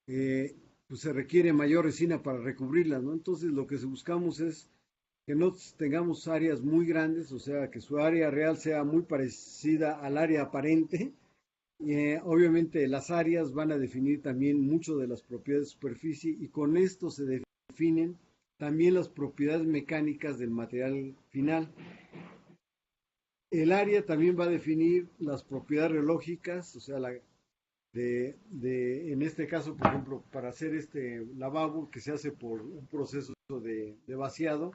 pues se requiere mayor resina para recubrirlas, ¿no? Entonces lo que buscamos es que no tengamos áreas muy grandes, o sea, que su área real sea muy parecida al área aparente. Obviamente las áreas van a definir también mucho de las propiedades de superficie y con esto se definen también las propiedades mecánicas del material final. El área también va a definir las propiedades reológicas, o sea, en este caso, por ejemplo, para hacer este lavabo que se hace por un proceso de vaciado,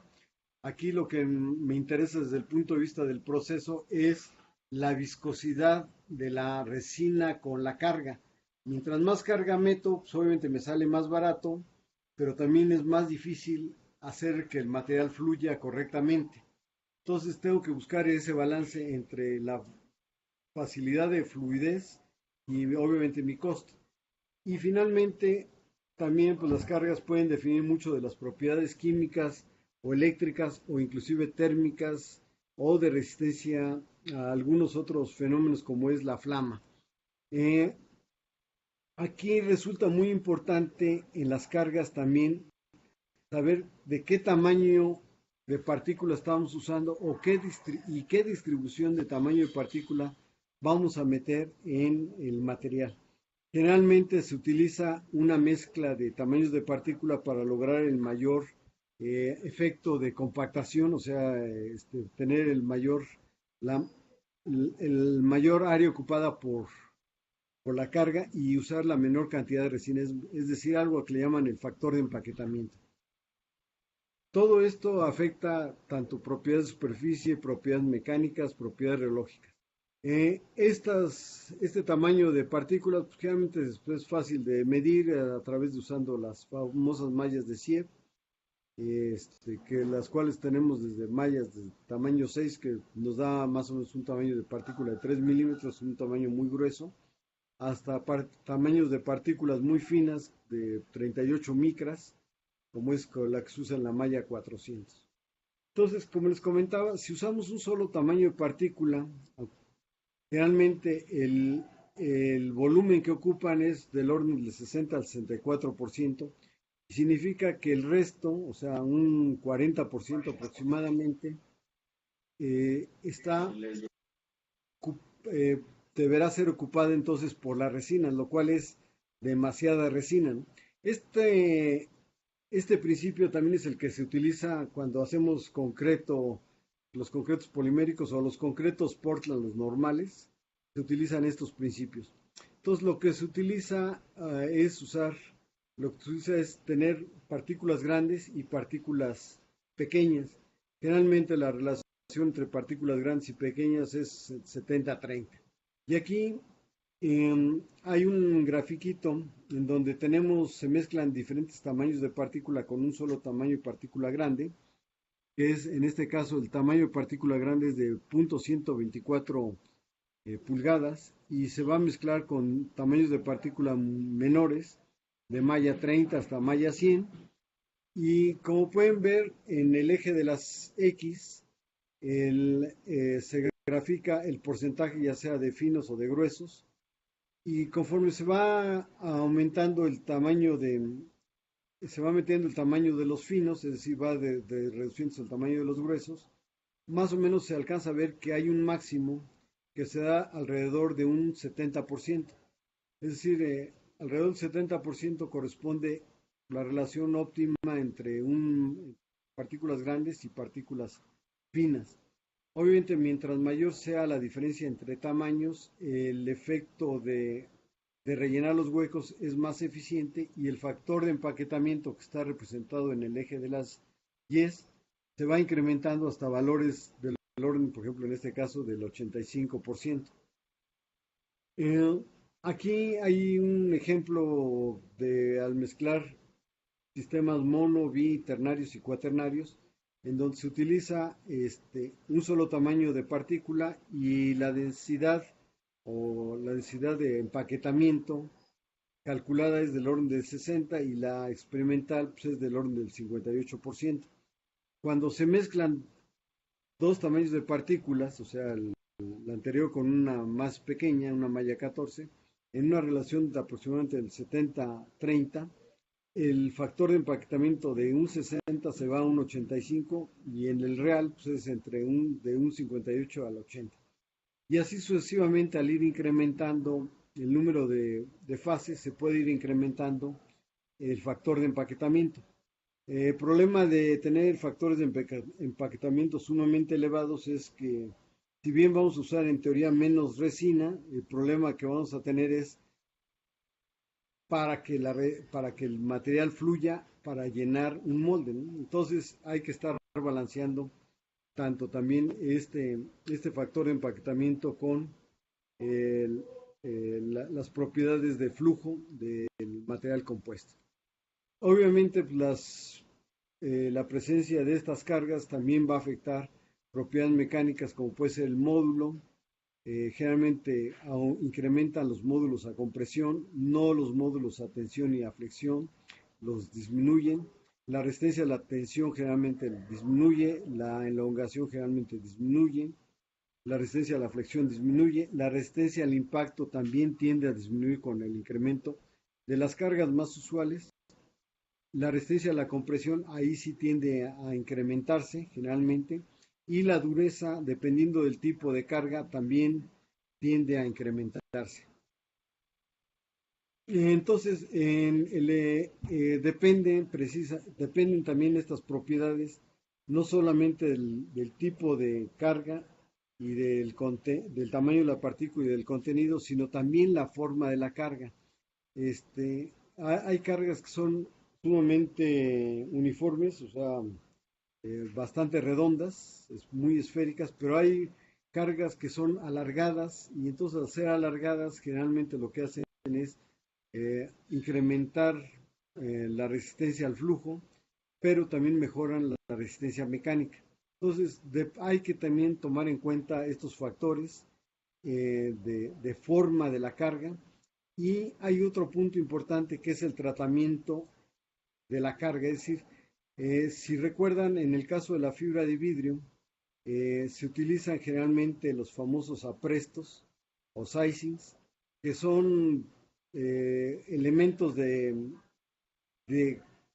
aquí lo que me interesa desde el punto de vista del proceso es la viscosidad de la resina con la carga. Mientras más carga meto, pues obviamente me sale más barato, pero también es más difícil hacer que el material fluya correctamente. Entonces tengo que buscar ese balance entre la facilidad de fluidez y obviamente mi costo. Y finalmente, también pues las cargas pueden definir mucho de las propiedades químicas o eléctricas o inclusive térmicas o de resistencia a algunos otros fenómenos como es la flama. Aquí resulta muy importante en las cargas también saber de qué tamaño de partícula estamos usando o qué distribución de tamaño de partícula vamos a meter en el material. Generalmente se utiliza una mezcla de tamaños de partícula para lograr el mayor efecto de compactación, o sea, tener el mayor área ocupada por la carga y usar la menor cantidad de resina, es decir, algo que le llaman el factor de empaquetamiento. Todo esto afecta tanto propiedades de superficie, propiedades mecánicas, propiedades reológicas. Este tamaño de partículas pues, generalmente es fácil de medir a través de usando las famosas mallas de Siev, que las cuales tenemos desde mallas de tamaño 6, que nos da más o menos un tamaño de partícula de 3 milímetros, un tamaño muy grueso, hasta tamaños de partículas muy finas de 38 micras, como es la que se usa en la malla 400. Entonces, como les comentaba, si usamos un solo tamaño de partícula, realmente el volumen que ocupan es del orden del 60 al 64%, y significa que el resto, o sea, un 40% aproximadamente, deberá ser ocupada entonces por la resina, lo cual es demasiada resina, ¿no? Este principio también es el que se utiliza cuando hacemos concreto, los concretos poliméricos o los concretos Portland, los normales, se utilizan estos principios. Entonces lo que se utiliza es tener partículas grandes y partículas pequeñas. Generalmente la relación entre partículas grandes y pequeñas es 70-30. Y aquí hay un grafiquito en donde se mezclan diferentes tamaños de partícula con un solo tamaño de partícula grande, que es en este caso el tamaño de partícula grande es de 0.124 pulgadas y se va a mezclar con tamaños de partícula menores de malla 30 hasta malla 100 y como pueden ver en el eje de las X se grafica el porcentaje ya sea de finos o de gruesos y conforme se va aumentando se va metiendo el tamaño de los finos, es decir, va reduciéndose el tamaño de los gruesos, más o menos se alcanza a ver que hay un máximo que se da alrededor de un 70%. Es decir, alrededor del 70% corresponde la relación óptima entre partículas grandes y partículas finas. Obviamente, mientras mayor sea la diferencia entre tamaños, el efecto de rellenar los huecos es más eficiente y el factor de empaquetamiento que está representado en el eje de las Y's se va incrementando hasta valores del orden, por ejemplo, en este caso, del 85%. Aquí hay un ejemplo al mezclar sistemas mono, bi, ternarios y cuaternarios, en donde se utiliza un solo tamaño de partícula y la densidad de empaquetamiento calculada es del orden del 60 y la experimental pues, es del orden del 58%. Cuando se mezclan dos tamaños de partículas, o sea, la anterior con una más pequeña, una malla 14, en una relación de aproximadamente del 70-30, el factor de empaquetamiento de un 60 se va a un 85 y en el real pues, es de un 58 al 80. Y así sucesivamente al ir incrementando el número de fases se puede ir incrementando el factor de empaquetamiento. El problema de tener factores de empaquetamiento sumamente elevados es que si bien vamos a usar en teoría menos resina, el problema que vamos a tener es para que el material fluya para llenar un molde, ¿no? Entonces hay que estar balanceando tanto también este factor de empaquetamiento con las propiedades de flujo del material compuesto. Obviamente las la presencia de estas cargas también va a afectar propiedades mecánicas como puede ser el módulo. Generalmente incrementan los módulos a compresión, no los módulos a tensión y a flexión, los disminuyen. La resistencia a la tensión generalmente disminuye, la elongación generalmente disminuye, la resistencia a la flexión disminuye, la resistencia al impacto también tiende a disminuir con el incremento de las cargas más usuales. La resistencia a la compresión ahí sí tiende a incrementarse generalmente, y la dureza, dependiendo del tipo de carga, también tiende a incrementarse. Entonces, dependen también estas propiedades, no solamente del tipo de carga y del tamaño de la partícula y del contenido, sino también la forma de la carga. Hay cargas que son sumamente uniformes, o sea, bastante redondas, muy esféricas, pero hay cargas que son alargadas, y entonces al ser alargadas generalmente lo que hacen es incrementar la resistencia al flujo, pero también mejoran la resistencia mecánica. Entonces hay que también tomar en cuenta estos factores de forma de la carga, y hay otro punto importante que es el tratamiento de la carga, es decir, si recuerdan, en el caso de la fibra de vidrio, se utilizan generalmente los famosos aprestos o sizings, que son elementos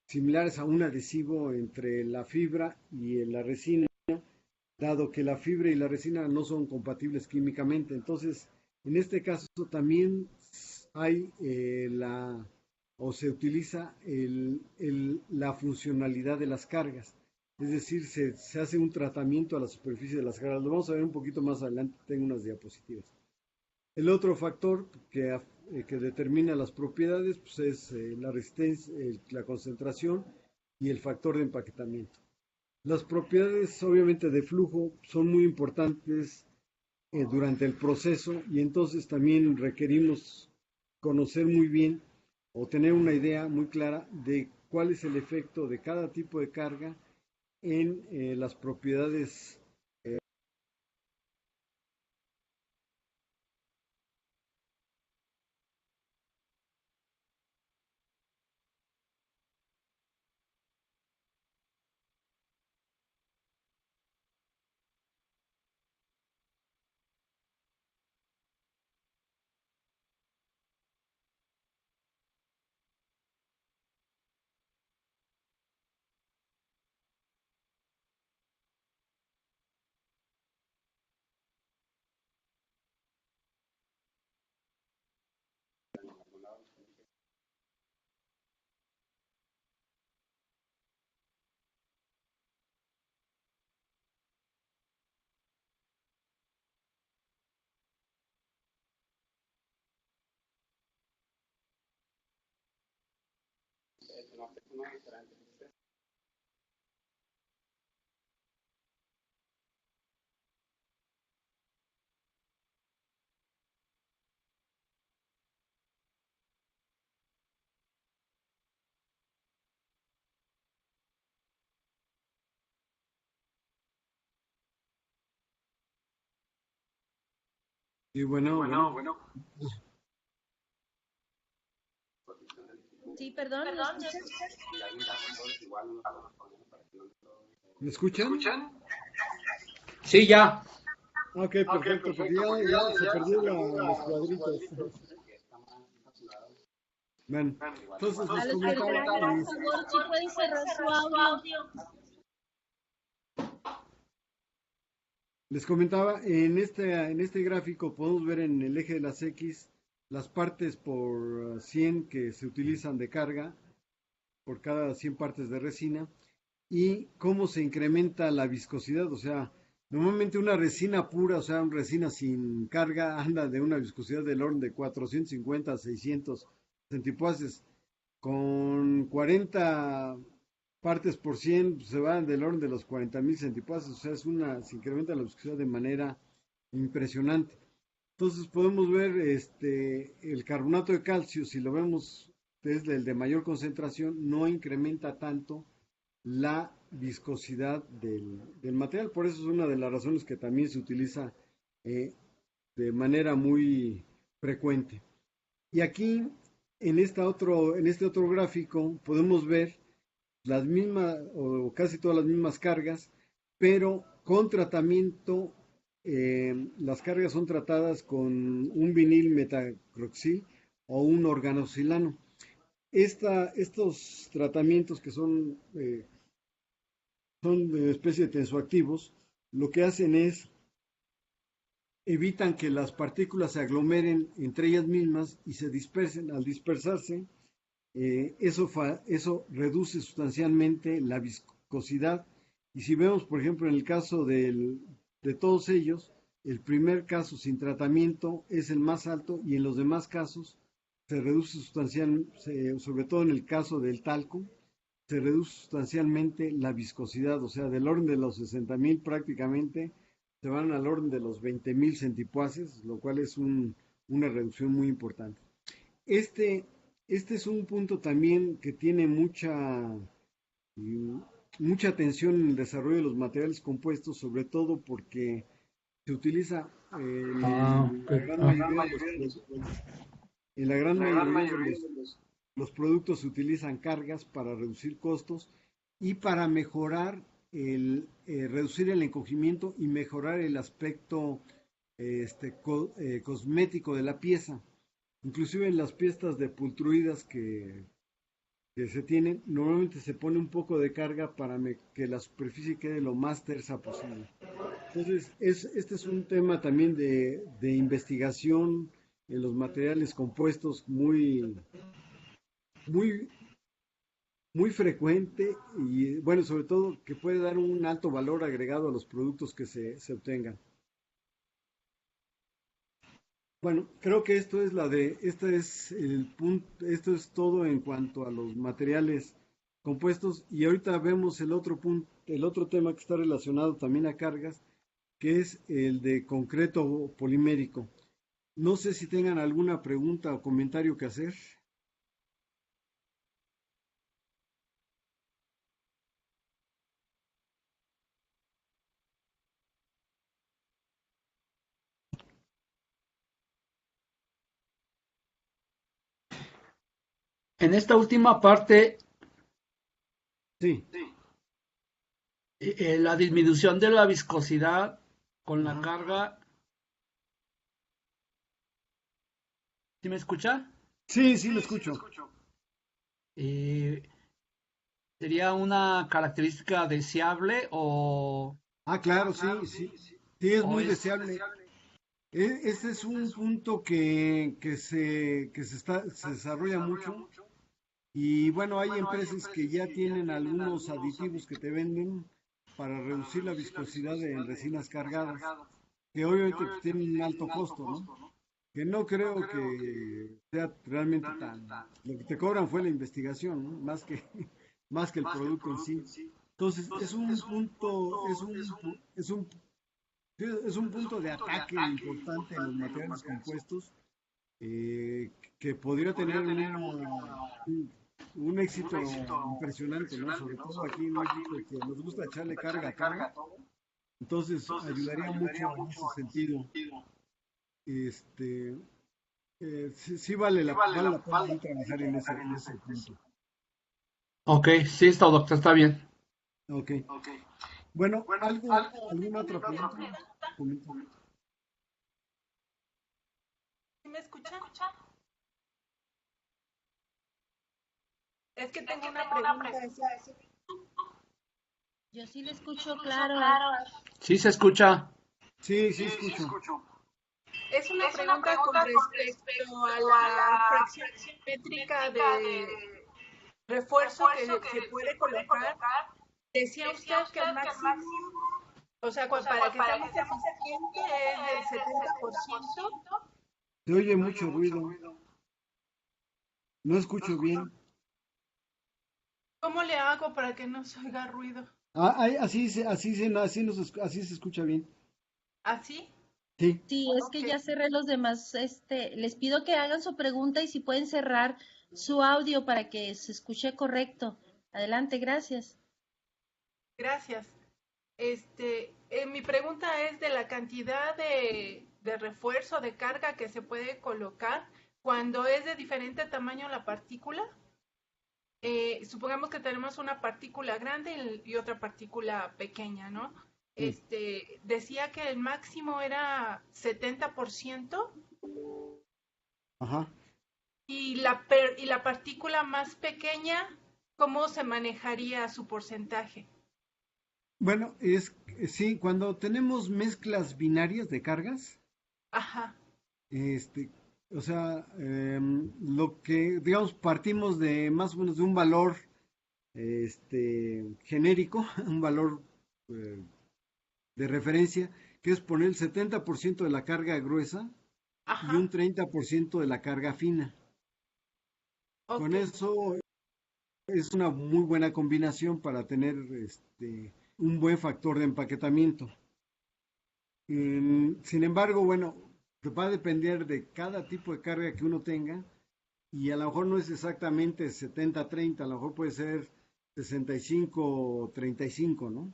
similares a un adhesivo entre la fibra y la resina, dado que la fibra y la resina no son compatibles químicamente. Entonces, en este caso también hay se utiliza la funcionalidad de las cargas, es decir, se hace un tratamiento a la superficie de las cargas. Lo vamos a ver un poquito más adelante, tengo unas diapositivas. El otro factor que determina las propiedades pues es la resistencia, la concentración y el factor de empaquetamiento. Las propiedades obviamente de flujo son muy importantes durante el proceso, y entonces también requerimos conocer muy bien o tener una idea muy clara de cuál es el efecto de cada tipo de carga en las propiedades. Y bueno. Sí, perdón, ¿no escuchas? ¿Me escuchan? Sí, ya. Ok, perfecto, porque ya se perdieron los cuadritos. Bueno, entonces A los que por favor, si pueden cerrar su audio. Les comentaba, en este gráfico podemos ver en el eje de las X las partes por 100 que se utilizan de carga por cada 100 partes de resina, y cómo se incrementa la viscosidad. O sea, normalmente una resina pura, o sea, una resina sin carga, anda de una viscosidad del orden de 450 a 600 centipoases. Con 40 partes por 100 se van del orden de los 40,000 centipoases. O sea, se incrementa la viscosidad de manera impresionante. Entonces podemos ver el carbonato de calcio, si lo vemos desde el de mayor concentración, no incrementa tanto la viscosidad del material. Por eso es una de las razones que también se utiliza de manera muy frecuente. Y aquí, en este otro gráfico, podemos ver las mismas o casi todas las mismas cargas, pero con tratamiento. Las cargas son tratadas con un vinil metacroxil o un organosilano. Estos tratamientos que son de especie de tensoactivos, lo que hacen es evitan que las partículas se aglomeren entre ellas mismas y se dispersen. Al dispersarse, eso reduce sustancialmente la viscosidad. Y si vemos, por ejemplo, en el caso de todos ellos, el primer caso sin tratamiento es el más alto y en los demás casos se reduce sustancialmente, sobre todo en el caso del talco, se reduce sustancialmente la viscosidad, o sea, del orden de los 60,000 prácticamente se van al orden de los 20,000 centipoases, lo cual es una reducción muy importante. Este es un punto también que tiene mucha atención en el desarrollo de los materiales compuestos, sobre todo porque se utiliza en la gran mayoría de los productos se utilizan cargas para reducir costos y para mejorar reducir el encogimiento y mejorar el aspecto cosmético de la pieza. Inclusive en las piezas de pultruidas que se tienen, normalmente se pone un poco de carga para que la superficie quede lo más tersa posible. Entonces, este es un tema también de investigación en los materiales compuestos muy frecuente y, bueno, sobre todo que puede dar un alto valor agregado a los productos que se obtengan. Bueno, creo que esto es todo en cuanto a los materiales compuestos y ahorita vemos el otro tema que está relacionado también a cargas, que es el de concreto polimérico. No sé si tengan alguna pregunta o comentario que hacer. En esta última parte, sí, la disminución de la viscosidad con la carga. ¿Sí me escucha? Sí, lo escucho. ¿Sería una característica deseable o...? Claro, sí, es muy deseable. Este es un punto que se desarrolla mucho y bueno, hay empresas que ya tienen algunos aditivos que te venden para reducir la viscosidad en resinas cargadas, que obviamente tienen un alto costo, ¿no? Que no creo que sea realmente tan... Lo que te cobran fue la investigación, ¿no? Más que el producto en sí. Entonces, es un punto de ataque importante en los materiales compuestos que podría tener un éxito impresionante, ¿no? Sobre todo aquí en México, que nos gusta echarle carga a todo. Entonces, ayudaría mucho en ese sentido. Sí vale la pena trabajar en ese punto. Ok, sí, está, doctor, está bien. Ok. Bueno, ¿alguna otra pregunta? ¿Me escuchan? Es que tengo una pregunta. Yo sí le escucho claro. Sí se escucha. Sí, escucho. Es una pregunta con respecto a la fracción simétrica de refuerzo que se puede colocar. Decía usted que el máximo, o sea, para que sea más eficiente es del 70%. Se oye mucho ruido. No escucho bien. ¿Cómo le hago para que no se oiga ruido? Así se escucha bien. ¿Así? Sí. Sí, es que ya cerré los demás. Les pido que hagan su pregunta y si pueden cerrar su audio para que se escuche correcto. Adelante, gracias. Gracias. Mi pregunta es de la cantidad de refuerzo, de carga que se puede colocar cuando es de diferente tamaño la partícula. Supongamos que tenemos una partícula grande y otra partícula pequeña, ¿no? Decía que el máximo era 70%. Ajá. Y la partícula más pequeña, ¿cómo se manejaría su porcentaje? Bueno, sí, cuando tenemos mezclas binarias de cargas, Ajá, o sea, lo que, digamos, partimos de más o menos de un valor, genérico, un valor eh, de referencia, que es poner el 70% de la carga gruesa y un ajá, 30% de la carga fina. Con ok, eso es una muy buena combinación para tener un buen factor de empaquetamiento. Sin embargo, bueno, va a depender de cada tipo de carga que uno tenga y a lo mejor no es exactamente 70-30, a lo mejor puede ser 65-35, ¿no?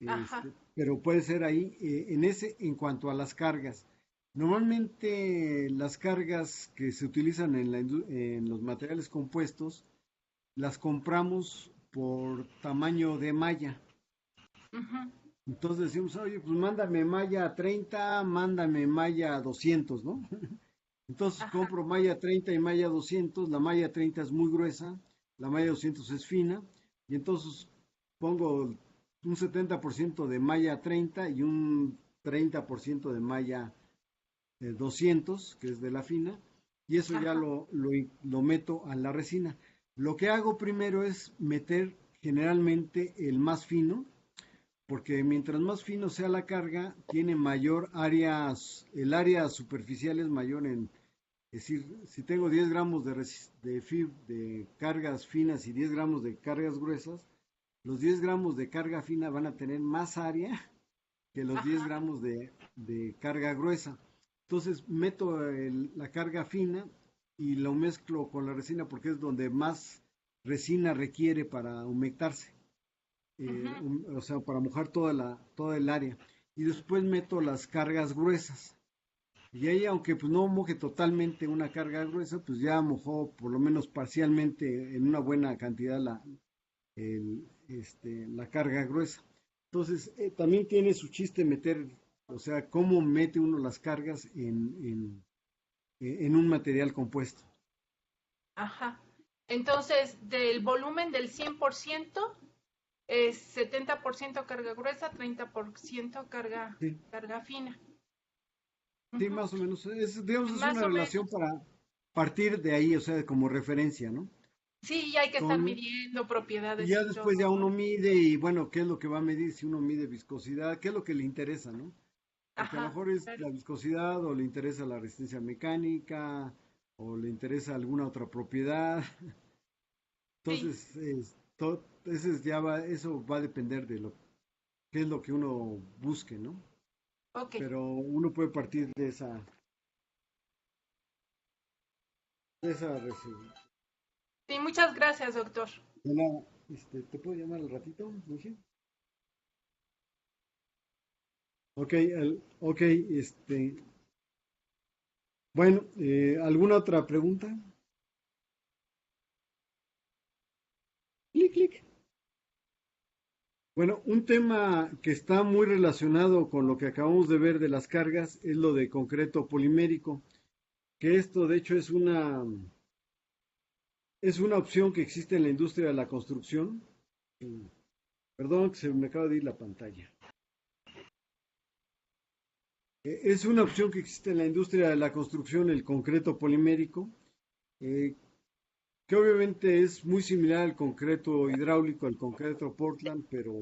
ajá, Pero puede ser ahí, en cuanto a las cargas. Normalmente las cargas que se utilizan en los materiales compuestos las compramos por tamaño de malla. ujú, Entonces decimos, oye, pues mándame malla 30, mándame malla 200, ¿no? Entonces ajá, compro malla 30 y malla 200, la malla 30 es muy gruesa, la malla 200 es fina, y entonces pongo un 70% de malla 30 y un 30% de malla 200, que es de la fina, y eso ya ajá, lo meto a la resina. Lo que hago primero es meter generalmente el más fino, porque mientras más fino sea la carga, tiene mayor área, el área superficial es mayor es decir, si tengo 10 gramos de cargas finas y 10 gramos de cargas gruesas, los 10 gramos de carga fina van a tener más área que los 10 ajá, gramos de carga gruesa. Entonces meto la carga fina y lo mezclo con la resina porque es donde más resina requiere para humectarse, ujú, o sea, para mojar toda el área. Y después meto las cargas gruesas. Y ahí, aunque pues no moje totalmente una carga gruesa, pues ya mojó por lo menos parcialmente en una buena cantidad la carga gruesa. Entonces, también tiene su chiste meter, o sea, cómo mete uno las cargas en un material compuesto. ajá. Entonces, del volumen del 100% es 70% carga gruesa, 30% Sí, carga fina. sí, Ujú, más o menos. Digamos, es más una o relación menos. para partir de ahí, o sea, como referencia, ¿no? Sí, y hay que estar Con, midiendo y propiedades ya y después todo, ya uno ¿no? mide y bueno, ¿qué es lo que va a medir? Si uno mide viscosidad, ¿qué es lo que le interesa, no? Porque a lo Ajá, mejor es claro. la viscosidad o le interesa la resistencia mecánica o le interesa alguna otra propiedad. Sí, Entonces, eso va a depender de lo qué es lo que uno busque, ¿no? ok. Pero uno puede partir de esa Sí, muchas gracias, doctor. ¿te puedo llamar al ratito, Luigi? Ok, ok, bueno, ¿alguna otra pregunta? Clic, clic. Bueno, un tema que está muy relacionado con lo que acabamos de ver de las cargas es lo de concreto polimérico, que esto de hecho es una opción que existe en la industria de la construcción. Perdón, que se me acaba de ir la pantalla. Es una opción que existe en la industria de la construcción, el concreto polimérico, eh, que obviamente es muy similar al concreto hidráulico, al concreto Portland, pero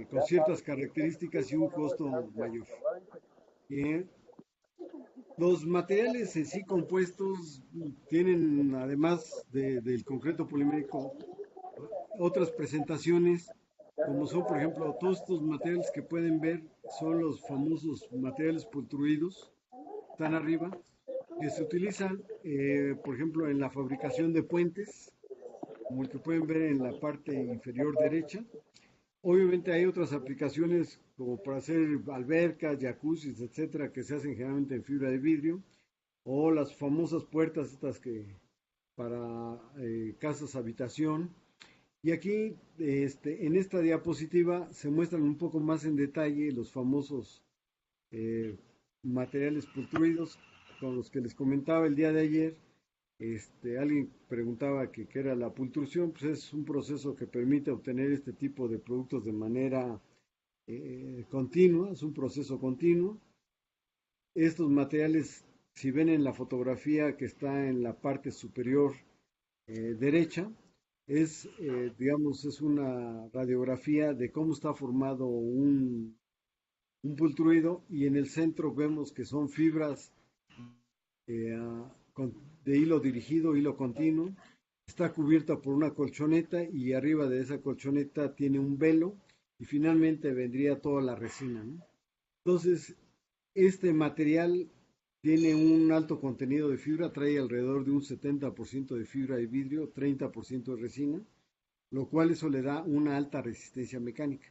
con ciertas características y un costo mayor. Eh, Los materiales en sí compuestos tienen, además del concreto polimérico, otras presentaciones, como son, por ejemplo, todos estos materiales que pueden ver son los famosos materiales pultruidos, están arriba, que se utilizan, por ejemplo, en la fabricación de puentes, como el que pueden ver en la parte inferior derecha, obviamente hay otras aplicaciones como para hacer albercas, jacuzzis, etcétera, que se hacen generalmente en fibra de vidrio, o las famosas puertas estas que para casas habitación. Y aquí, en esta diapositiva, se muestran un poco más en detalle los famosos materiales pultruidos con los que les comentaba el día de ayer. Alguien preguntaba qué era la pultrusión. Pues es un proceso que permite obtener este tipo de productos de manera continua, es un proceso continuo. Estos materiales, si ven en la fotografía que está en la parte superior derecha, digamos, es una radiografía de cómo está formado un pultruido, y en el centro vemos que son fibras de hilo dirigido, hilo continuo. Está cubierta por una colchoneta y arriba de esa colchoneta tiene un velo y finalmente vendría toda la resina, ¿no? Entonces, este material tiene un alto contenido de fibra, trae alrededor de un 70% de fibra de vidrio, 30% de resina, lo cual eso le da una alta resistencia mecánica.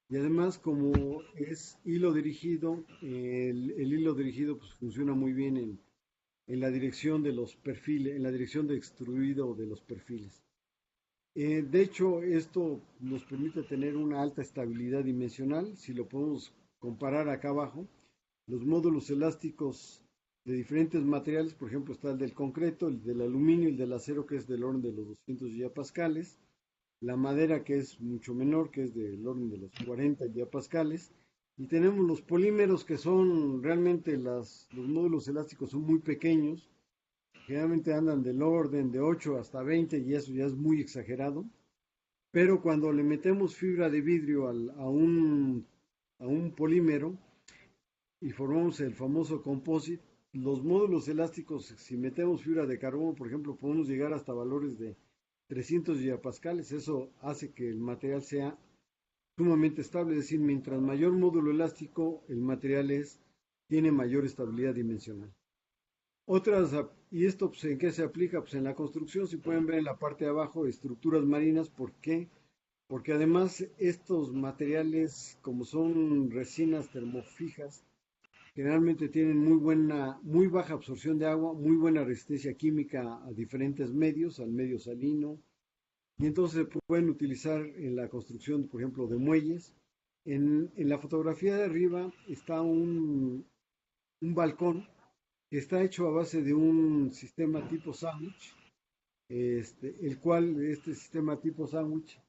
Y además, como es hilo dirigido, el hilo dirigido pues, funciona muy bien en la dirección de los perfiles, en la dirección de extruido de los perfiles. De hecho, esto nos permite tener una alta estabilidad dimensional. Si lo podemos comparar acá abajo, los módulos elásticos de diferentes materiales, por ejemplo, está el del concreto, el del aluminio, el del acero, que es del orden de los 200 gigapascales, la madera, que es mucho menor, que es del orden de los 40 gigapascales, y tenemos los polímeros, que son realmente los módulos elásticos son muy pequeños, generalmente andan del orden de 8 hasta 20, y eso ya es muy exagerado, pero cuando le metemos fibra de vidrio a un polímero y formamos el famoso composite, los módulos elásticos, si metemos fibra de carbono, por ejemplo, podemos llegar hasta valores de 300 gigapascales. Eso hace que el material sea sumamente estable, es decir, mientras mayor módulo elástico, el material tiene mayor estabilidad dimensional. Y esto, pues, ¿en qué se aplica? Pues en la construcción. Si pueden ver en la parte de abajo, estructuras marinas. ¿Por qué? Porque además estos materiales, como son resinas termofijas, generalmente tienen muy baja absorción de agua, muy buena resistencia química a diferentes medios, al medio salino, y entonces pueden utilizar en la construcción, por ejemplo, de muelles. En la fotografía de arriba está un balcón que está hecho a base de un sistema tipo sándwich, el cual este sistema tipo sándwich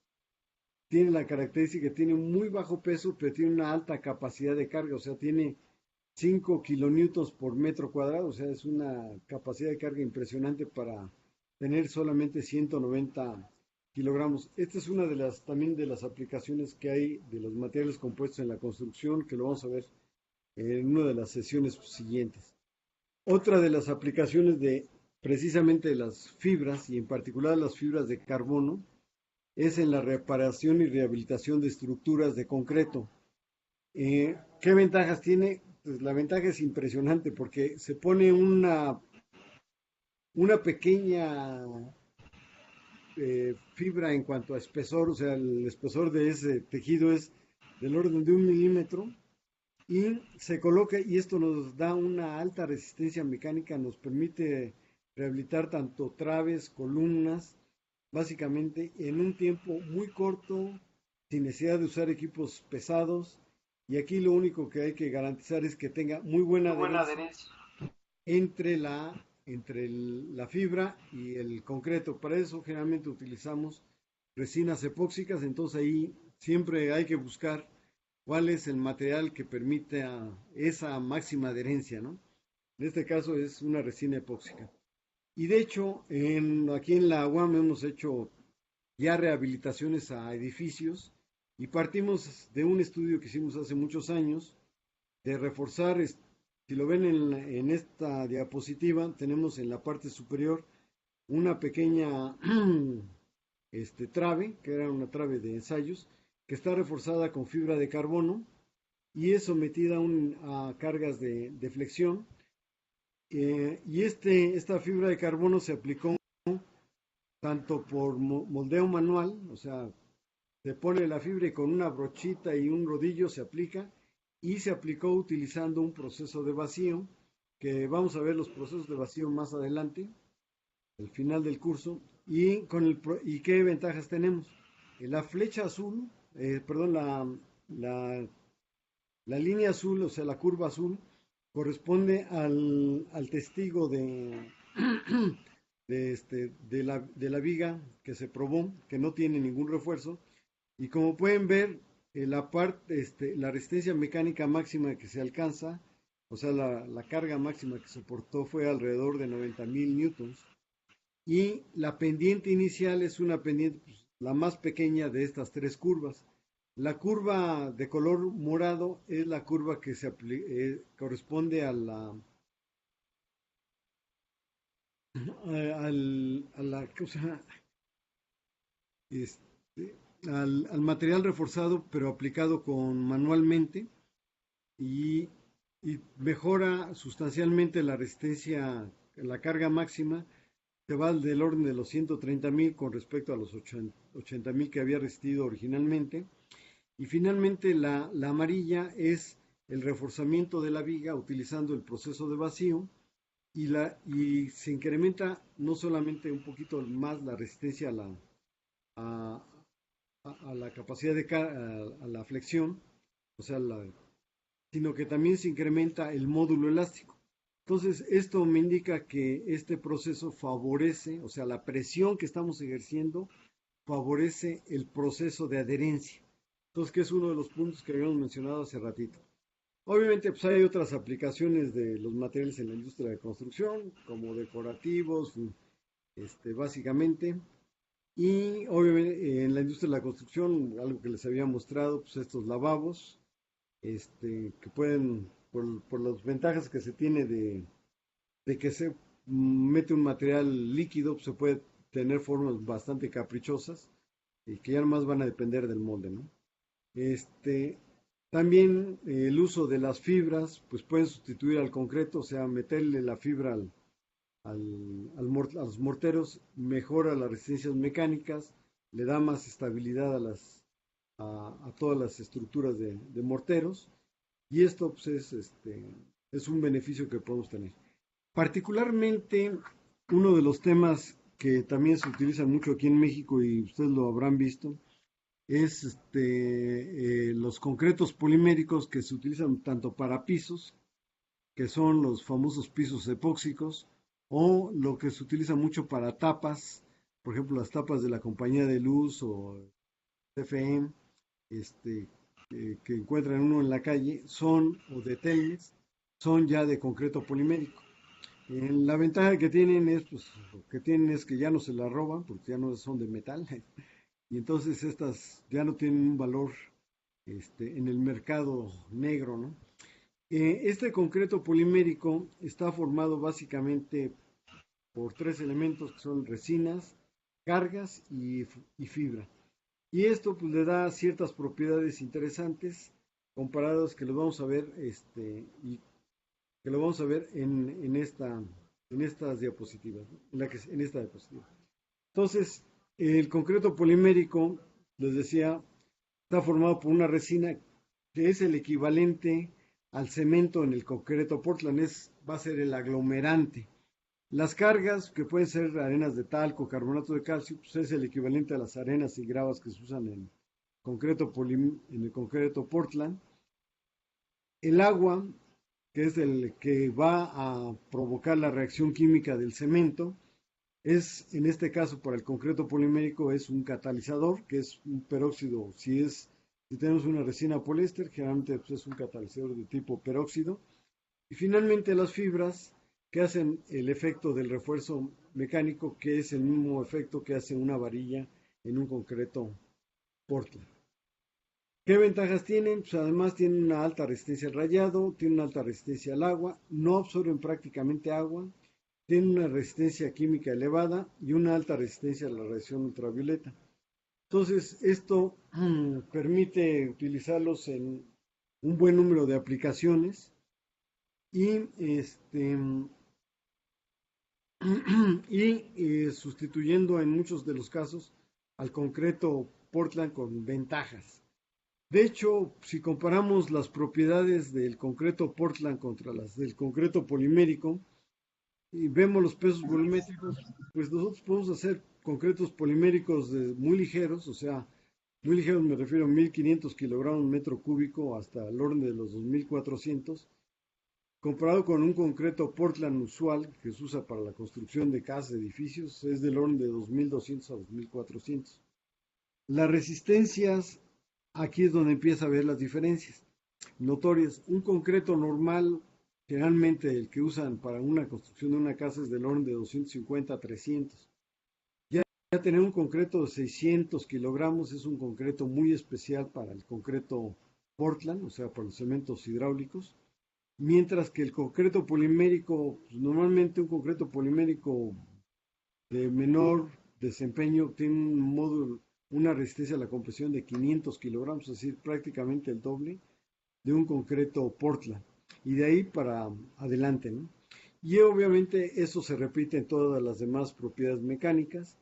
tiene la característica que tiene un muy bajo peso, pero tiene una alta capacidad de carga, o sea, tiene 5 kilonewtons por metro cuadrado, o sea, es una capacidad de carga impresionante para tener solamente 190 kilogramos. Esta es una también de las aplicaciones que hay de los materiales compuestos en la construcción, que lo vamos a ver en una de las sesiones siguientes. Otra de las aplicaciones precisamente de las fibras, y en particular las fibras de carbono, es en la reparación y rehabilitación de estructuras de concreto. ¿Qué ventajas tiene? Pues la ventaja es impresionante, porque se pone una pequeña fibra en cuanto a espesor, o sea, el espesor de ese tejido es del orden de 1 milímetro, y se coloca, y esto nos da una alta resistencia mecánica, nos permite rehabilitar tanto traves, columnas, básicamente en un tiempo muy corto, sin necesidad de usar equipos pesados. Y aquí lo único que hay que garantizar es que tenga muy buena adherencia entre la fibra y el concreto. Para eso generalmente utilizamos resinas epóxicas, entonces ahí siempre hay que buscar cuál es el material que permite esa máxima adherencia, ¿no? En este caso es una resina epóxica. Y de hecho, aquí en la UAM hemos hecho ya rehabilitaciones a edificios, y partimos de un estudio que hicimos hace muchos años de reforzar. Si lo ven en esta diapositiva, tenemos en la parte superior una pequeña trave, que era una trave de ensayos, que está reforzada con fibra de carbono y es sometida a cargas de flexión. Y esta fibra de carbono se aplicó tanto por moldeo manual, o sea, Se pone la fibra y con una brochita y un rodillo se aplica, y se aplicó utilizando un proceso de vacío, que vamos a ver los procesos de vacío más adelante, al final del curso. ¿Y qué ventajas tenemos? La flecha azul, perdón, la línea azul, o sea, la curva azul, corresponde al testigo de la viga que se probó, que no tiene ningún refuerzo. Y como pueden ver, la resistencia mecánica máxima que se alcanza, o sea, la carga máxima que soportó fue alrededor de 90.000 newtons. Y la pendiente inicial es una pendiente, pues, la más pequeña de estas tres curvas. La curva de color morado es la curva que corresponde a al material reforzado, pero aplicado manualmente, y mejora sustancialmente la resistencia, la carga máxima. Se va del orden de los 130.000 con respecto a los 80.000 que había resistido originalmente. Y finalmente la amarilla es el reforzamiento de la viga utilizando el proceso de vacío, y se incrementa no solamente un poquito más la resistencia a la capacidad a la flexión, o sea, sino que también se incrementa el módulo elástico. Entonces, esto me indica que este proceso favorece, o sea, la presión que estamos ejerciendo favorece el proceso de adherencia. Entonces, que es uno de los puntos que habíamos mencionado hace ratito. Obviamente, pues hay otras aplicaciones de los materiales en la industria de construcción, como decorativos, básicamente. Y obviamente en la industria de la construcción, algo que les había mostrado, pues estos lavabos, que pueden, por las ventajas que se tiene de que se mete un material líquido, pues se puede tener formas bastante caprichosas y que ya más van a depender del molde, ¿no? También el uso de las fibras, pues pueden sustituir al concreto, o sea, meterle la fibra a los morteros, mejora las resistencias mecánicas, le da más estabilidad a todas las estructuras de morteros, y esto pues, es un beneficio que podemos tener. Particularmente, uno de los temas que también se utiliza mucho aquí en México, y ustedes lo habrán visto, es los concretos poliméricos, que se utilizan tanto para pisos, que son los famosos pisos epóxicos, o lo que se utiliza mucho para tapas, por ejemplo, las tapas de la compañía de luz o CFE, que encuentran uno en la calle, o de Telmex, son ya de concreto polimérico. La ventaja que tienen es que ya no se las roban, porque ya no son de metal, y entonces estas ya no tienen un valor en el mercado negro, ¿no? Este concreto polimérico está formado básicamente por tres elementos, que son resinas, cargas y fibra. Y esto pues le da ciertas propiedades interesantes comparadas, que lo vamos a ver en estas diapositivas, ¿no? en esta diapositiva. Entonces, el concreto polimérico, les decía, está formado por una resina que es el equivalente al cemento en el concreto Portland, va a ser el aglomerante. Las cargas, que pueden ser arenas de talco, carbonato de calcio, pues es el equivalente a las arenas y gravas que se usan en el concreto Portland. El agua, que es el que va a provocar la reacción química del cemento, en este caso para el concreto polimérico es un catalizador, que es un peróxido. Si tenemos una resina poliéster, generalmente pues es un catalizador de tipo peróxido. Y finalmente las fibras, que hacen el efecto del refuerzo mecánico, que es el mismo efecto que hace una varilla en un concreto Portland. ¿Qué ventajas tienen? Pues además tienen una alta resistencia al rayado, tienen una alta resistencia al agua, no absorben prácticamente agua, tienen una resistencia química elevada y una alta resistencia a la radiación ultravioleta. Entonces, esto permite utilizarlos en un buen número de aplicaciones, y sustituyendo en muchos de los casos al concreto Portland con ventajas. De hecho, si comparamos las propiedades del concreto Portland contra las del concreto polimérico y vemos los pesos volumétricos, pues nosotros podemos hacer concretos poliméricos muy ligeros, o sea, muy ligeros me refiero a 1500 kilogramos metro cúbico hasta el orden de los 2400, comparado con un concreto Portland usual que se usa para la construcción de casas, edificios, es del orden de 2200 a 2400. Las resistencias, aquí es donde empieza a ver las diferencias notorias. Un concreto normal, generalmente el que usan para una construcción de una casa, es del orden de 250 a 300. Ya tener un concreto de 600 kilogramos es un concreto muy especial para el concreto Portland, o sea, para los cementos hidráulicos. Mientras que el concreto polimérico, pues normalmente un concreto polimérico de menor desempeño tiene un módulo, una resistencia a la compresión de 500 kilogramos, es decir, prácticamente el doble de un concreto Portland. Y de ahí para adelante, ¿no? Y obviamente eso se repite en todas las demás propiedades mecánicas.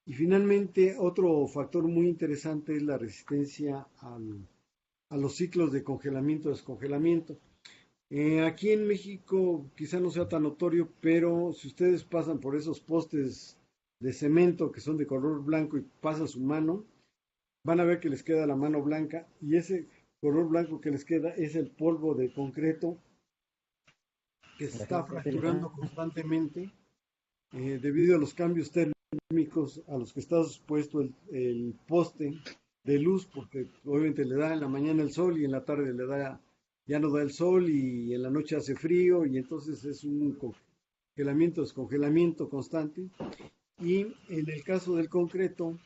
Y finalmente, otro factor muy interesante es la resistencia a los ciclos de congelamiento-descongelamiento. Aquí en México quizá no sea tan notorio, pero si ustedes pasan por esos postes de cemento que son de color blanco y pasan su mano, van a ver que les queda la mano blanca, y ese color blanco que les queda es el polvo de concreto que se está fracturando constantemente debido a los cambios térmicos a los que está expuesto el poste de luz, porque obviamente le da en la mañana el sol y en la tarde ya no da el sol y en la noche hace frío, y entonces es un descongelamiento constante. Y en el caso del concreto,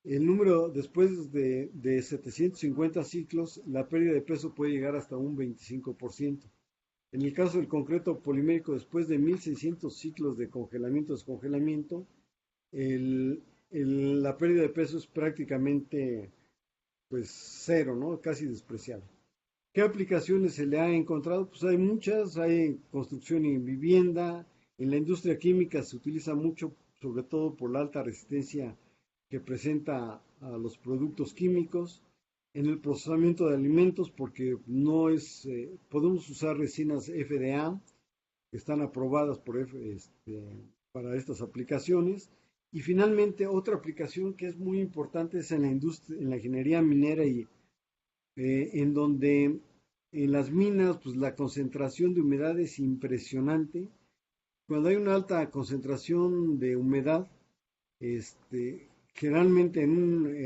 el número después de 750 ciclos, la pérdida de peso puede llegar hasta un 25%. En el caso del concreto polimérico, después de 1600 ciclos de congelamiento-descongelamiento, la pérdida de peso es prácticamente pues cero, ¿no? Casi despreciable. ¿Qué aplicaciones se le ha encontrado? Pues hay muchas, hay en construcción y en vivienda, en la industria química se utiliza mucho, sobre todo por la alta resistencia que presenta a los productos químicos, en el procesamiento de alimentos, porque no es, podemos usar resinas FDA, que están aprobadas para estas aplicaciones. Y finalmente, otra aplicación que es muy importante es en la industria, en la ingeniería minera, y en donde en las minas, pues la concentración de humedad es impresionante. Cuando hay una alta concentración de humedad, generalmente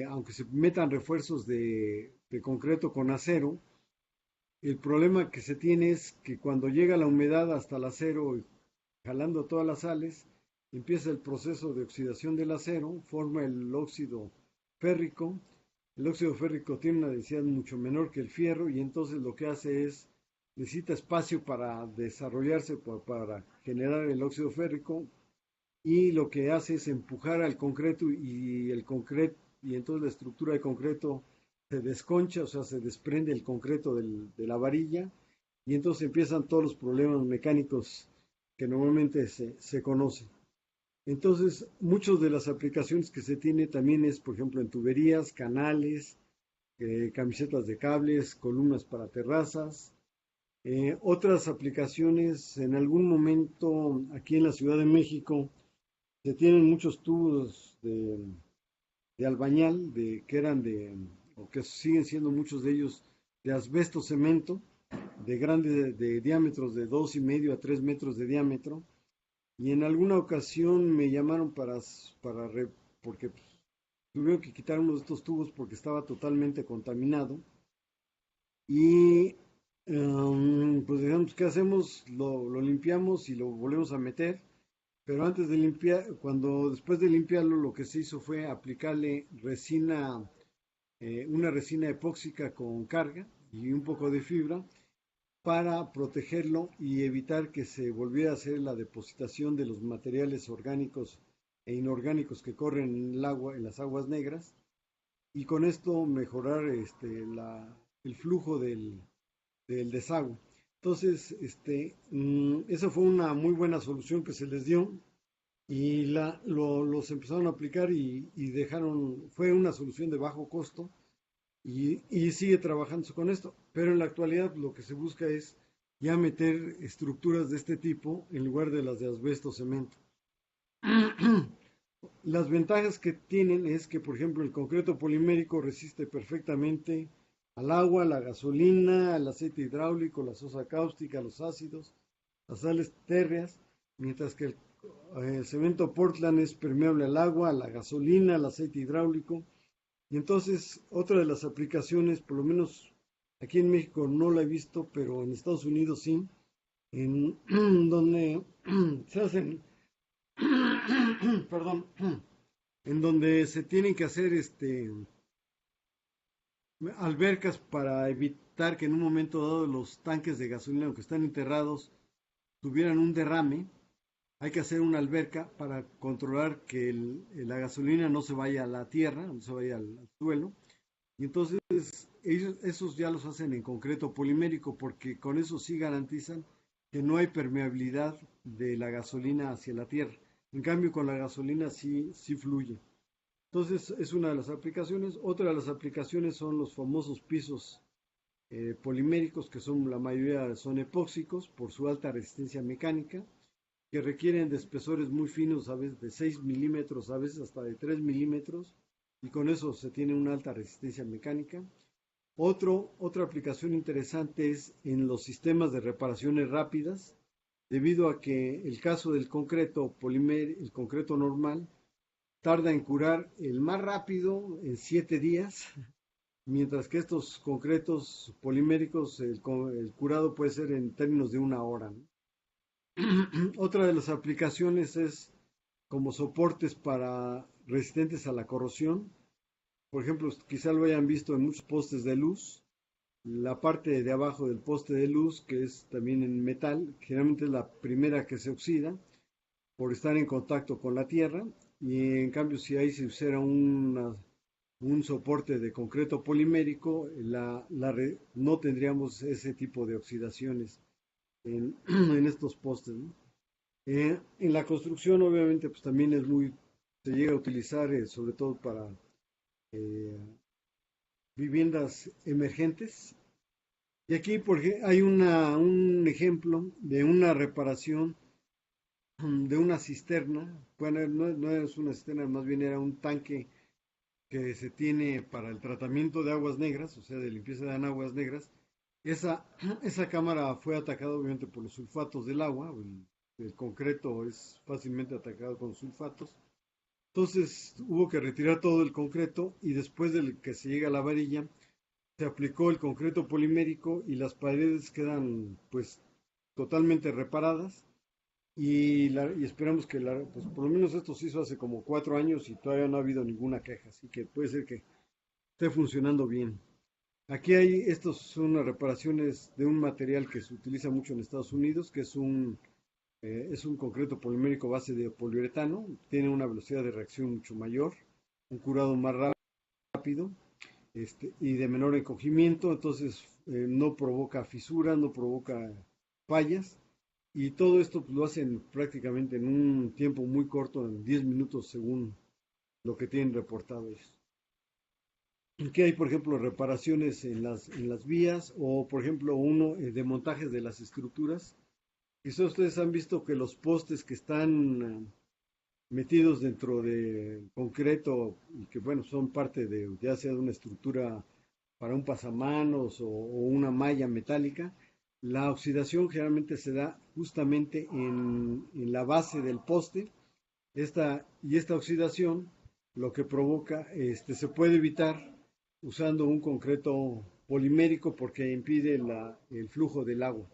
aunque se metan refuerzos de concreto con acero, el problema que se tiene es que cuando llega la humedad hasta el acero, jalando todas las sales, empieza el proceso de oxidación del acero, forma el óxido férrico. El óxido férrico tiene una densidad mucho menor que el fierro, y entonces lo que hace es, necesita espacio para desarrollarse, para generar el óxido férrico, y lo que hace es empujar al concreto, y entonces la estructura de concreto se desconcha, o sea, se desprende el concreto de la varilla, y entonces empiezan todos los problemas mecánicos que normalmente se conocen. Entonces, muchas de las aplicaciones que se tiene también es, por ejemplo, en tuberías, canales, camisetas de cables, columnas para terrazas. Otras aplicaciones, en algún momento aquí en la Ciudad de México, se tienen muchos tubos de albañal, o que siguen siendo muchos de ellos, de asbesto cemento, de diámetros de 2,5 a 3 metros de diámetro. Y en alguna ocasión me llamaron porque tuvieron que quitar uno de estos tubos porque estaba totalmente contaminado. Y pues digamos, ¿qué hacemos? Lo limpiamos y lo volvemos a meter. Pero antes de después de limpiarlo, lo que se hizo fue aplicarle una resina epóxica con carga y un poco de fibra, para protegerlo y evitar que se volviera a hacer la depositación de los materiales orgánicos e inorgánicos que corren en el agua, en las aguas negras, y con esto mejorar el flujo del desagüe. Entonces, esa fue una muy buena solución que se les dio, y los empezaron a aplicar y dejaron, fue una solución de bajo costo y sigue trabajándose con esto. Pero en la actualidad lo que se busca es ya meter estructuras de este tipo en lugar de las de asbesto cemento. Las ventajas que tienen es que, por ejemplo, el concreto polimérico resiste perfectamente al agua, la gasolina, al aceite hidráulico, la sosa cáustica, los ácidos, las sales térreas, mientras que el cemento Portland es permeable al agua, a la gasolina, al aceite hidráulico. Y entonces, otra de las aplicaciones, por lo menos aquí en México no la he visto, pero en Estados Unidos sí, en donde se hacen, perdón, en donde se tienen que hacer albercas para evitar que en un momento dado los tanques de gasolina, aunque están enterrados, tuvieran un derrame. Hay que hacer una alberca para controlar que la gasolina no se vaya a la tierra, no se vaya al suelo. Y entonces esos ya los hacen en concreto polimérico, porque con eso sí garantizan que no hay permeabilidad de la gasolina hacia la tierra. En cambio, con la gasolina sí fluye. Entonces, es una de las aplicaciones. Otra de las aplicaciones son los famosos pisos poliméricos, que la mayoría son epóxicos por su alta resistencia mecánica, que requieren de espesores muy finos, a veces de 6 milímetros, a veces hasta de 3 milímetros, y con eso se tiene una alta resistencia mecánica. Otra aplicación interesante es en los sistemas de reparaciones rápidas, debido a que el caso del concreto el concreto normal, tarda en curar el más rápido en 7 días, mientras que estos concretos poliméricos, el curado puede ser en términos de 1 hora, ¿no? Otra de las aplicaciones es como soportes para resistentes a la corrosión. Por ejemplo, quizá lo hayan visto en muchos postes de luz. La parte de abajo del poste de luz, que es también en metal, generalmente es la primera que se oxida por estar en contacto con la tierra, y en cambio si ahí se usara un soporte de concreto polimérico, no tendríamos ese tipo de oxidaciones en estos postes, ¿no? En la construcción, obviamente, pues también se llega a utilizar sobre todo para viviendas emergentes. Y aquí hay un ejemplo de una reparación de una cisterna. Bueno, no es una cisterna, más bien era un tanque que se tiene para el tratamiento de aguas negras, o sea, de limpieza de aguas negras. Esa cámara fue atacada obviamente por los sulfatos del agua. El concreto es fácilmente atacado con sulfatos. Entonces hubo que retirar todo el concreto, y después de que se llega a la varilla, se aplicó el concreto polimérico y las paredes quedan pues totalmente reparadas, y esperamos que pues por lo menos esto se hizo hace como 4 años y todavía no ha habido ninguna queja, así que puede ser que esté funcionando bien. Aquí estos son las reparaciones de un material que se utiliza mucho en Estados Unidos, que es un concreto polimérico base de poliuretano. Tiene una velocidad de reacción mucho mayor, un curado más rápido, y de menor encogimiento, entonces no provoca fisuras, no provoca fallas, y todo esto pues, lo hacen prácticamente en un tiempo muy corto, en 10 minutos según lo que tienen reportado ellos. Aquí hay, por ejemplo, reparaciones en las vías, o por ejemplo de montajes de las estructuras. Quizás ustedes han visto que los postes que están metidos dentro de concreto, y que bueno, son parte de ya sea de una estructura para un pasamanos o una malla metálica, la oxidación generalmente se da justamente en la base del poste. Esta oxidación lo que provoca, se puede evitar usando un concreto polimérico, porque impide el flujo del agua.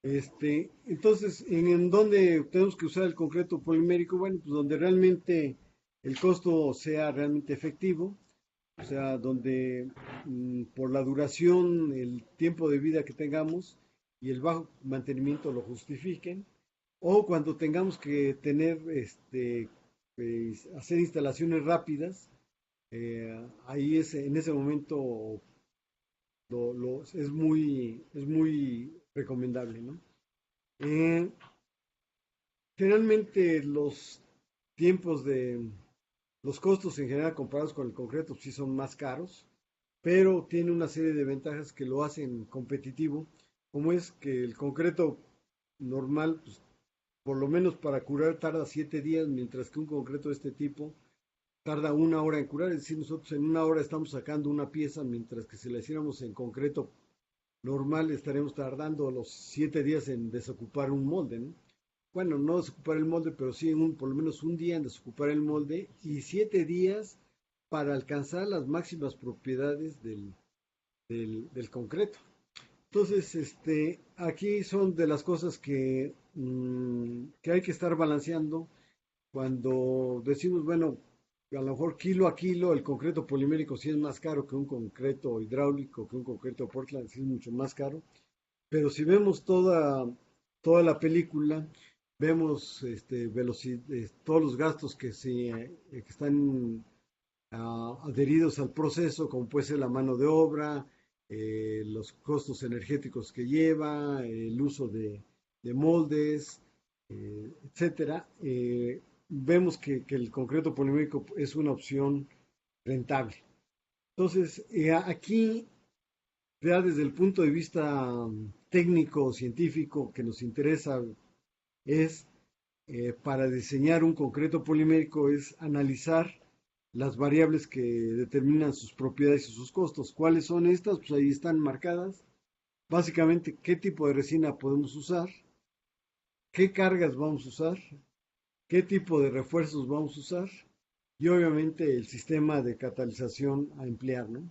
Entonces, ¿en dónde tenemos que usar el concreto polimérico? Bueno, pues donde realmente el costo sea realmente efectivo, o sea, donde por la duración, el tiempo de vida que tengamos y el bajo mantenimiento lo justifiquen, o cuando tengamos que hacer instalaciones rápidas, ahí en ese momento es muy recomendable, ¿no? generalmente los tiempos los costos en general comparados con el concreto sí son más caros, pero tiene una serie de ventajas que lo hacen competitivo, como es que el concreto normal, pues, por lo menos para curar tarda 7 días, mientras que un concreto de este tipo tarda 1 hora en curar, es decir, nosotros en 1 hora estamos sacando una pieza, mientras que si la hiciéramos en concreto normal estaremos tardando los 7 días en desocupar un molde, ¿no? Bueno, no desocupar el molde, pero sí por lo menos un día en desocupar el molde y 7 días para alcanzar las máximas propiedades del concreto. Entonces, aquí son de las cosas que hay que estar balanceando cuando decimos, bueno, a lo mejor kilo a kilo el concreto polimérico sí es más caro que un concreto hidráulico, que un concreto Portland, sí es mucho más caro, pero si vemos toda la película, vemos todos los gastos que están adheridos al proceso, como puede ser la mano de obra, los costos energéticos que lleva, el uso de moldes, etcétera. Vemos que el concreto polimérico es una opción rentable. Entonces, aquí, ya desde el punto de vista técnico, científico, que nos interesa es, para diseñar un concreto polimérico, es analizar las variables que determinan sus propiedades y sus costos. ¿Cuáles son estas? Pues ahí están marcadas. Básicamente, qué tipo de resina podemos usar, qué cargas vamos a usar, qué tipo de refuerzos vamos a usar y obviamente el sistema de catalización a emplear, ¿no?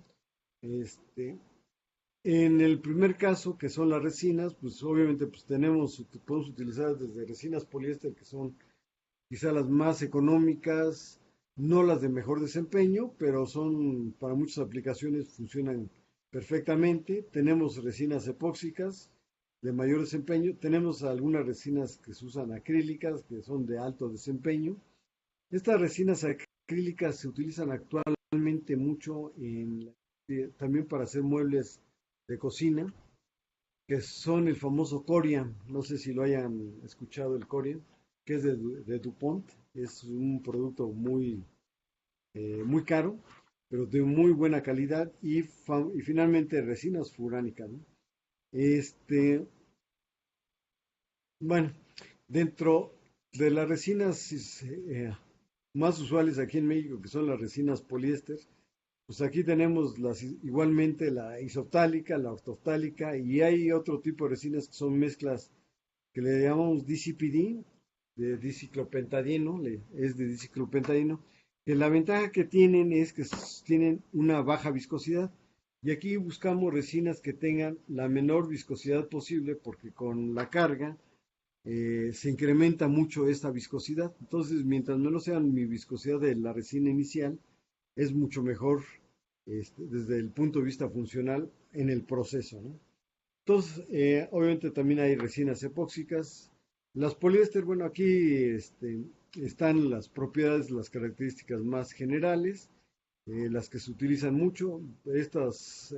En el primer caso, que son las resinas, pues obviamente pues podemos utilizar desde resinas poliéster, que son quizá las más económicas, no las de mejor desempeño, pero son para muchas aplicaciones funcionan perfectamente. Tenemos resinas epóxicas de mayor desempeño, tenemos algunas resinas que se usan acrílicas, que son de alto desempeño. Estas resinas acrílicas se utilizan actualmente mucho también para hacer muebles de cocina, que son el famoso Corian. No sé si lo hayan escuchado, el Corian, que es de DuPont. Es un producto muy caro, pero de muy buena calidad y finalmente resinas furánicas, ¿no? Bueno, dentro de las resinas más usuales aquí en México, que son las resinas poliéster, pues aquí tenemos igualmente la isotálica, la ortotálica, y hay otro tipo de resinas que son mezclas que le llamamos DCPD, de diciclopentadino, es de diciclopentadino, que la ventaja que tienen es que tienen una baja viscosidad. Y aquí buscamos resinas que tengan la menor viscosidad posible, porque con la carga se incrementa mucho esta viscosidad. Entonces, mientras menos sea mi viscosidad de la resina inicial, es mucho mejor desde el punto de vista funcional en el proceso, ¿no? Entonces, obviamente también hay resinas epóxicas. Las poliéster, bueno, aquí están las propiedades, las características más generales, las que se utilizan mucho. Estas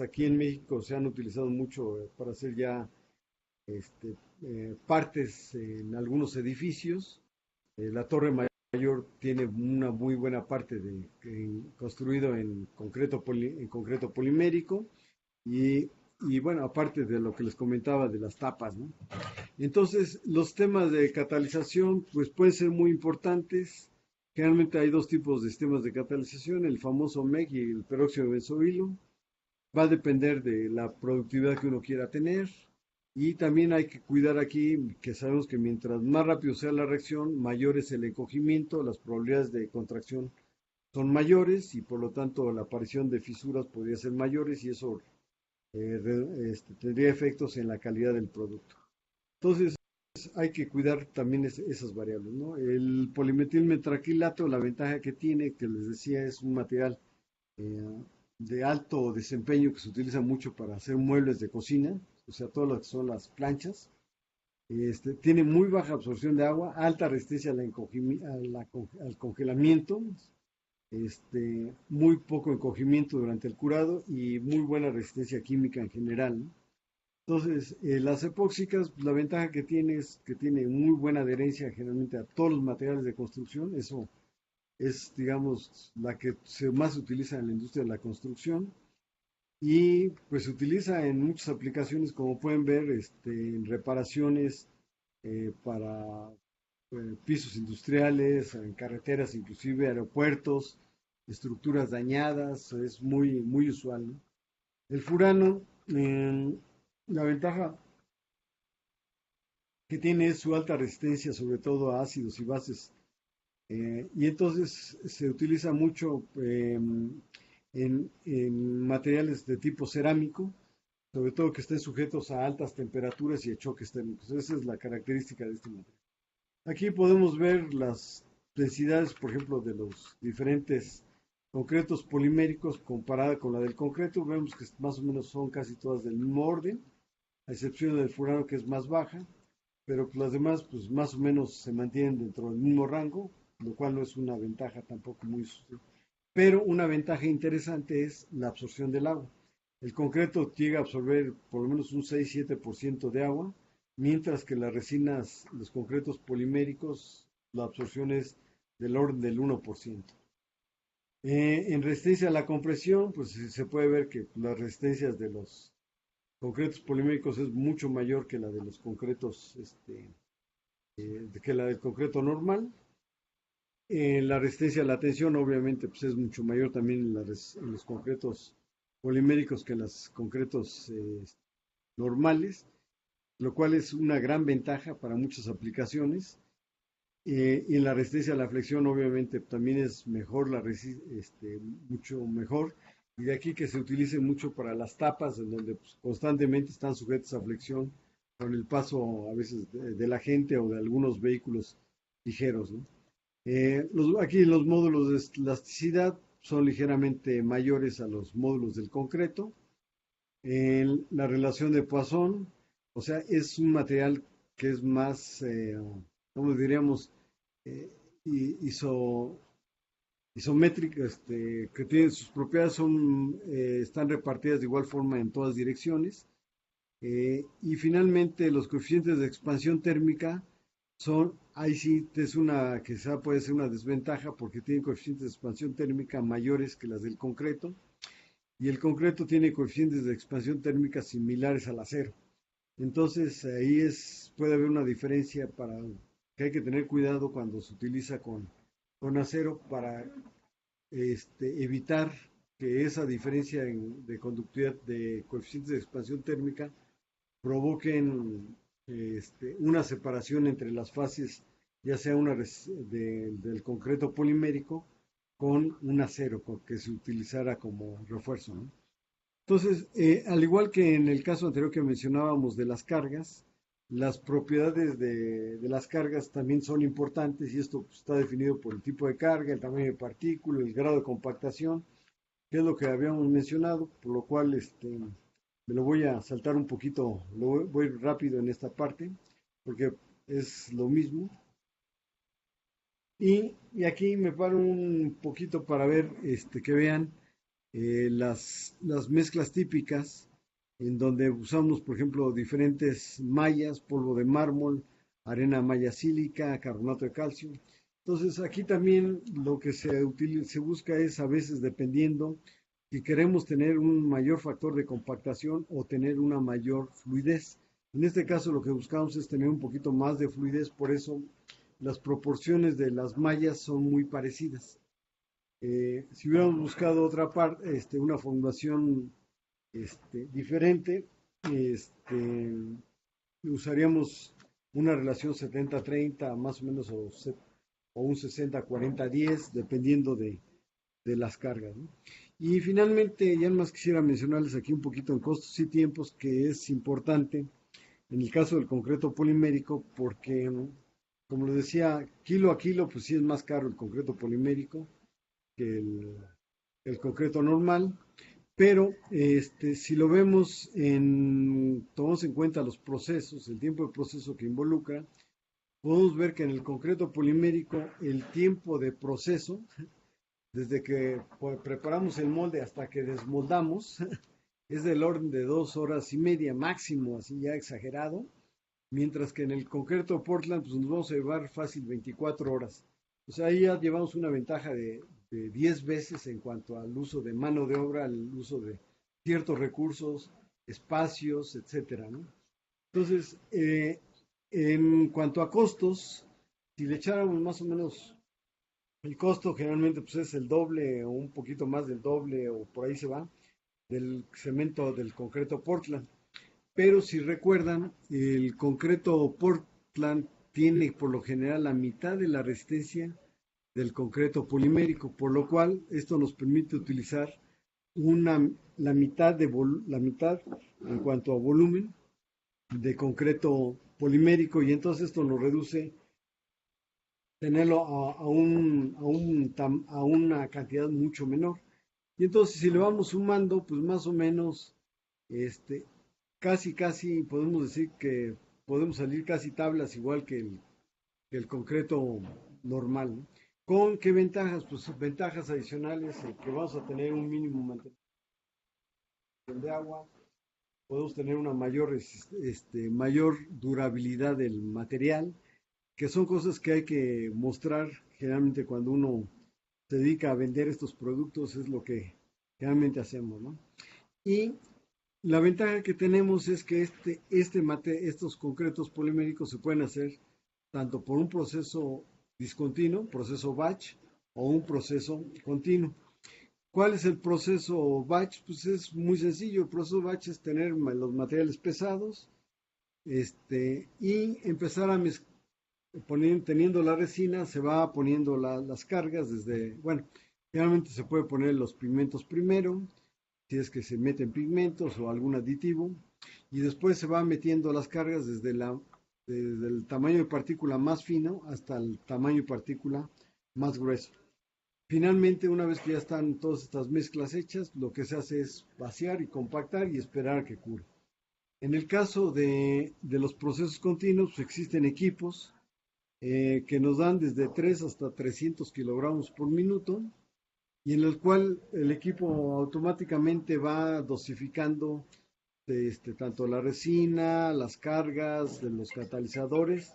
aquí en México se han utilizado mucho para hacer ya partes en algunos edificios. La Torre Mayor tiene una muy buena parte construido en concreto polimérico y bueno, aparte de lo que les comentaba de las tapas, ¿no? Entonces, los temas de catalización pues pueden ser muy importantes. Generalmente hay dos tipos de sistemas de catalización, el famoso MEG y el peróxido de benzoilo. Va a depender de la productividad que uno quiera tener. Y también hay que cuidar aquí que sabemos que mientras más rápido sea la reacción, mayor es el encogimiento, las probabilidades de contracción son mayores y por lo tanto la aparición de fisuras podría ser mayores y eso tendría efectos en la calidad del producto. Entonces hay que cuidar también esas variables, ¿no? El polimetilmetraquilato, la ventaja que tiene, que les decía, es un material de alto desempeño que se utiliza mucho para hacer muebles de cocina, o sea, todo lo que son las planchas. Tiene muy baja absorción de agua, alta resistencia al congelamiento, muy poco encogimiento durante el curado y muy buena resistencia química en general, ¿no? Entonces, las epóxicas, la ventaja que tiene es que tiene muy buena adherencia generalmente a todos los materiales de construcción. Eso es, digamos, la que más se utiliza en la industria de la construcción. Y pues se utiliza en muchas aplicaciones, como pueden ver, en reparaciones para pisos industriales, en carreteras, inclusive aeropuertos, estructuras dañadas, es muy, muy usual, ¿no? El furano, la ventaja que tiene es su alta resistencia, sobre todo a ácidos y bases, y entonces se utiliza mucho en materiales de tipo cerámico, sobre todo que estén sujetos a altas temperaturas y a choques térmicos. Esa es la característica de este material. Aquí podemos ver las densidades, por ejemplo, de los diferentes concretos poliméricos comparada con la del concreto. Vemos que más o menos son casi todas del mismo orden, a excepción del furano que es más baja, pero las demás pues más o menos se mantienen dentro del mismo rango, lo cual no es una ventaja tampoco muy... Pero una ventaja interesante es la absorción del agua. El concreto llega a absorber por lo menos un 6-7% de agua, mientras que las resinas, los concretos poliméricos, la absorción es del orden del 1%. En resistencia a la compresión, pues se puede ver que las resistencias de los concretos poliméricos es mucho mayor que la de los concretos, que la del concreto normal. La resistencia a la tensión, obviamente, pues es mucho mayor también en los concretos poliméricos que en los concretos normales, lo cual es una gran ventaja para muchas aplicaciones. Y en la resistencia a la flexión, obviamente, también es mejor, mucho mejor. Y de aquí que se utilice mucho para las tapas, en donde pues, constantemente están sujetas a flexión con el paso a veces de la gente o de algunos vehículos ligeros, ¿no? Aquí los módulos de elasticidad son ligeramente mayores a los módulos del concreto. La relación de Poisson, o sea, es un material que es más, ¿cómo diríamos? Isométrica, que tiene sus propiedades, están repartidas de igual forma en todas direcciones. Y finalmente los coeficientes de expansión térmica ahí sí puede ser una desventaja porque tienen coeficientes de expansión térmica mayores que las del concreto, y el concreto tiene coeficientes de expansión térmica similares al acero. Entonces ahí puede haber una diferencia que hay que tener cuidado cuando se utiliza con acero para evitar que esa diferencia de conductividad de coeficientes de expansión térmica provoquen una separación entre las fases, ya sea del concreto polimérico con un acero que se utilizara como refuerzo, ¿no? Entonces, al igual que en el caso anterior que mencionábamos de las cargas, las propiedades de las cargas también son importantes, y esto pues, está definido por el tipo de carga, el tamaño de partícula, el grado de compactación, que es lo que habíamos mencionado, por lo cual me lo voy a saltar un poquito, voy rápido en esta parte, porque es lo mismo. Y aquí me paro un poquito para ver, que vean las mezclas típicas, en donde usamos, por ejemplo, diferentes mallas, polvo de mármol, arena malla sílica, carbonato de calcio. Entonces, aquí también lo que se busca es, a veces, dependiendo si queremos tener un mayor factor de compactación o tener una mayor fluidez. En este caso, lo que buscamos es tener un poquito más de fluidez, por eso las proporciones de las mallas son muy parecidas. Si hubiéramos buscado otra parte, una formulación diferente, usaríamos una relación 70-30 más o menos, o un 60-40-10, dependiendo de las cargas, ¿no? Y finalmente, ya más quisiera mencionarles aquí un poquito en costos y tiempos, que es importante en el caso del concreto polimérico, porque, como les decía, kilo a kilo, pues sí es más caro el concreto polimérico que el concreto normal, pero si lo vemos, tomamos en cuenta los procesos, el tiempo de proceso que involucra, podemos ver que en el concreto polimérico el tiempo de proceso, desde que preparamos el molde hasta que desmoldamos, es del orden de 2 horas y media máximo, así ya exagerado, mientras que en el concreto Portland pues nos vamos a llevar fácil 24 horas. O sea, ahí ya llevamos una ventaja de 10 veces en cuanto al uso de mano de obra, al uso de ciertos recursos, espacios, etcétera, ¿no? Entonces, en cuanto a costos, si le echáramos más o menos, el costo generalmente pues es el doble o un poquito más del doble o por ahí se va, del cemento del concreto Portland. Pero si recuerdan, el concreto Portland tiene por lo general la mitad de la resistencia del concreto polimérico, por lo cual esto nos permite utilizar la mitad en cuanto a volumen de concreto polimérico, y entonces esto nos reduce tenerlo a una cantidad mucho menor. Y entonces si le vamos sumando, pues más o menos, casi podemos decir que podemos salir casi tablas igual que el concreto normal, ¿no? ¿Con qué ventajas? Pues ventajas adicionales, que vamos a tener un mínimo mantenimiento de agua, podemos tener una mayor durabilidad del material, que son cosas que hay que mostrar generalmente cuando uno se dedica a vender estos productos, es lo que generalmente hacemos, ¿no? Y la ventaja que tenemos es que estos concretos poliméricos se pueden hacer tanto por un proceso discontinuo, proceso batch, o un proceso continuo. ¿Cuál es el proceso batch? Pues es muy sencillo. El proceso batch es tener los materiales pesados, y empezar a teniendo la resina, se va poniendo las cargas bueno, generalmente se puede poner los pigmentos primero, si es que se meten pigmentos o algún aditivo, y después se va metiendo las cargas desde el tamaño de partícula más fino hasta el tamaño de partícula más grueso. Finalmente, una vez que ya están todas estas mezclas hechas, lo que se hace es vaciar y compactar y esperar a que cure. En el caso de los procesos continuos, pues existen equipos que nos dan desde 3 hasta 300 kilogramos por minuto, y en el cual el equipo automáticamente va dosificando tanto la resina, las cargas de los catalizadores,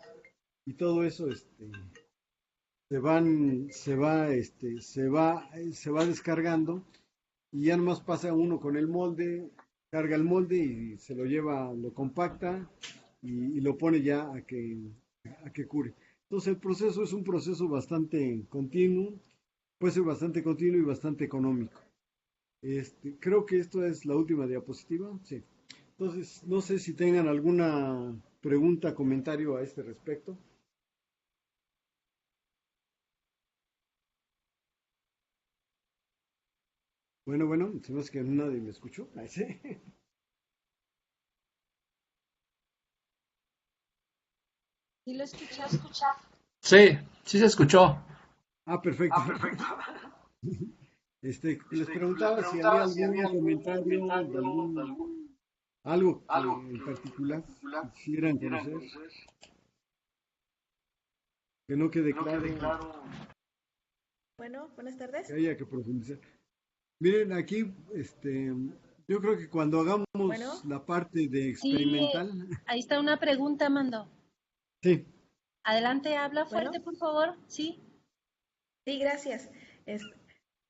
y todo eso se va descargando, y ya nomás pasa uno con el molde, carga el molde y se lo lleva, lo compacta y lo pone ya a que cure. Entonces el proceso es un proceso bastante continuo, puede ser bastante continuo y bastante económico. Creo que esto es la última diapositiva, sí. Entonces, no sé si tengan alguna pregunta, comentario a este respecto. Bueno, se me hace que nadie me escuchó. Ahí sí. ¿Sí lo escuchas? Sí, sí se escuchó. Ah, perfecto. Les preguntaba si había algún comentario de algo que en particular quisieran conocer, que no quede claro, Bueno, buenas tardes. que haya que profundizar. Miren, aquí, yo creo que cuando hagamos la parte de experimental. Sí, ahí está una pregunta, Mando. Sí. Adelante, habla fuerte, por favor. Sí. Sí, gracias.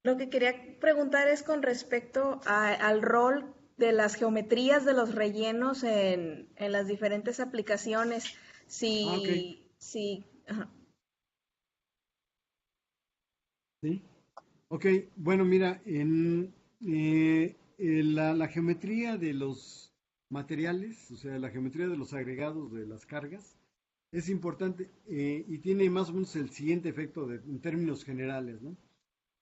Lo que quería preguntar es con respecto al rol de las geometrías de los rellenos en las diferentes aplicaciones. Okay. Sí. Sí. Ok, bueno, mira, la geometría de los materiales, o sea, la geometría de los agregados de las cargas, es importante, y tiene más o menos el siguiente efecto en términos generales, ¿no?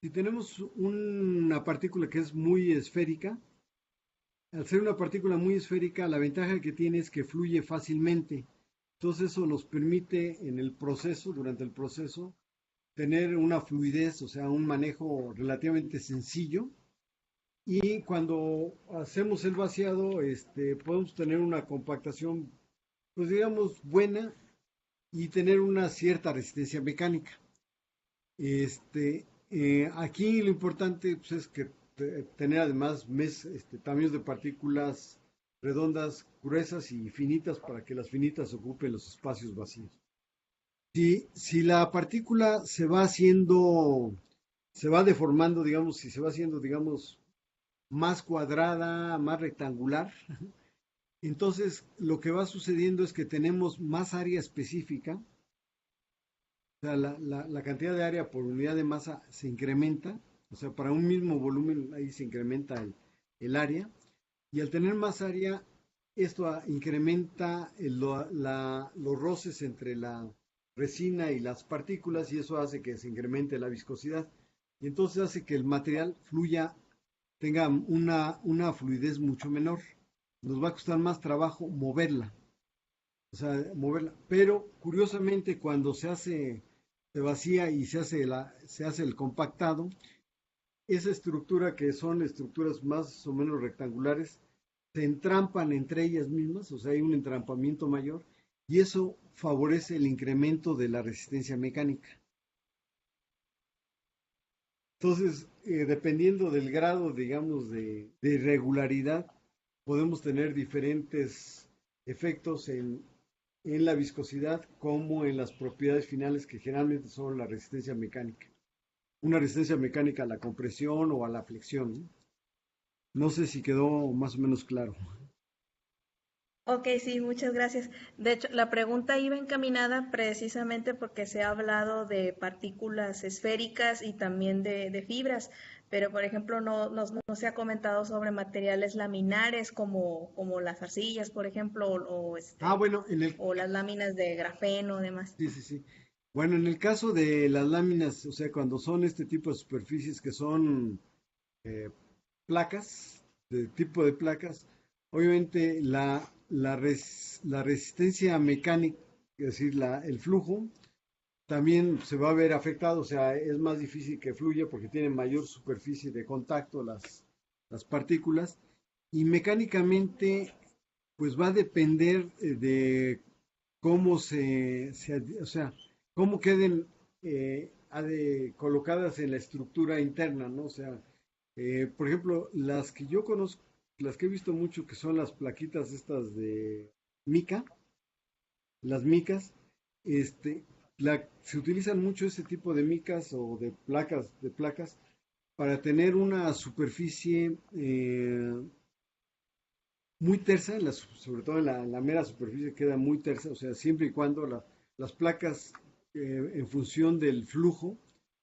Si tenemos una partícula que es muy esférica, al ser una partícula muy esférica, la ventaja que tiene es que fluye fácilmente. Entonces eso nos permite durante el proceso, tener una fluidez, o sea, un manejo relativamente sencillo. Y cuando hacemos el vaciado, podemos tener una compactación, pues digamos, buena, y tener una cierta resistencia mecánica. Aquí lo importante, pues, es que tener además tamaños de partículas redondas, gruesas y finitas para que las finitas ocupen los espacios vacíos. Si la partícula se va deformando, digamos, si se va haciendo, digamos, más cuadrada, más rectangular, entonces lo que va sucediendo es que tenemos más área específica, o sea, la cantidad de área por unidad de masa se incrementa, o sea, para un mismo volumen ahí se incrementa el área, y al tener más área, esto incrementa los roces entre la resina y las partículas, y eso hace que se incremente la viscosidad, y entonces hace que el material tenga una fluidez mucho menor. Nos va a costar más trabajo moverla, pero curiosamente cuando se vacía y se hace el compactado, esa estructura, que son estructuras más o menos rectangulares, se entrampan entre ellas mismas, o sea, hay un entrampamiento mayor, y eso favorece el incremento de la resistencia mecánica. Entonces, dependiendo del grado, digamos, de irregularidad, podemos tener diferentes efectos en la viscosidad como en las propiedades finales, que generalmente son la resistencia mecánica. Una resistencia mecánica a la compresión o a la flexión. No sé si quedó más o menos claro. Ok, sí, muchas gracias. De hecho, la pregunta iba encaminada precisamente porque se ha hablado de partículas esféricas y también de fibras, pero por ejemplo no se ha comentado sobre materiales laminares como las arcillas, por ejemplo, Bueno, o las láminas de grafeno, demás. Sí. Bueno, en el caso de las láminas, o sea, cuando son este tipo de superficies que son placas, de tipo de placas, obviamente la resistencia mecánica, es decir, el flujo, también se va a ver afectado, o sea, es más difícil que fluya porque tiene mayor superficie de contacto las partículas, y mecánicamente pues va a depender de cómo o sea, cómo queden colocadas en la estructura interna, ¿no? O sea, por ejemplo, las que yo conozco, las que he visto mucho, que son las plaquitas estas de mica, las micas, se utilizan mucho ese tipo de micas o de placas para tener una superficie muy tersa, sobre todo en la mera superficie queda muy tersa, o sea, siempre y cuando las placas, en función del flujo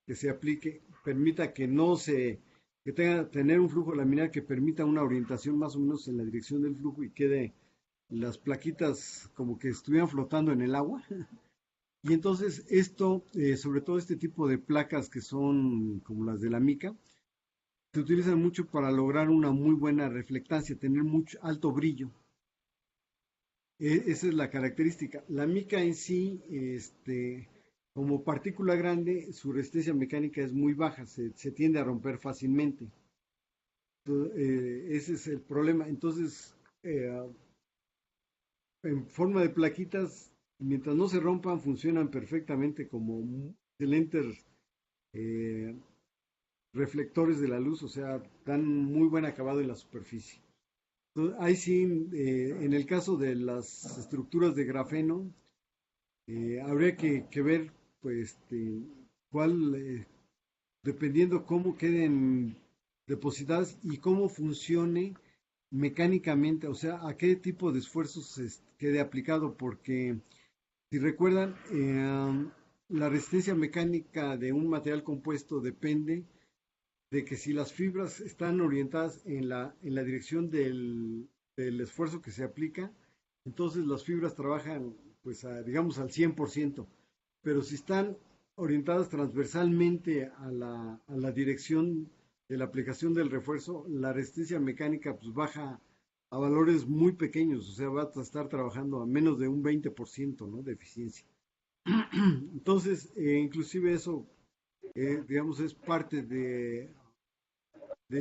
que se aplique, permita que tener un flujo laminar que permita una orientación más o menos en la dirección del flujo y quede las plaquitas como que estuvieran flotando en el agua. Y entonces esto, sobre todo este tipo de placas que son como las de la mica, se utilizan mucho para lograr una muy buena reflectancia, tener mucho alto brillo. Esa es la característica. La mica en sí, como partícula grande, su resistencia mecánica es muy baja, se tiende a romper fácilmente. Ese es el problema. Entonces, en forma de plaquitas, mientras no se rompan, funcionan perfectamente como excelentes reflectores de la luz, o sea, dan muy buen acabado en la superficie. Entonces, ahí sí, en el caso de las estructuras de grafeno, habría que ver, pues, cuál, dependiendo cómo queden depositadas y cómo funcione mecánicamente, o sea, a qué tipo de esfuerzos quede aplicado, porque si recuerdan, la resistencia mecánica de un material compuesto depende de que si las fibras están orientadas en la dirección del esfuerzo que se aplica, entonces las fibras trabajan, pues, digamos, al 100%, pero si están orientadas transversalmente a la dirección de la aplicación del refuerzo, la resistencia mecánica pues baja a valores muy pequeños, o sea, va a estar trabajando a menos de un 20%, ¿no?, de eficiencia. Entonces, inclusive eso, digamos, es parte del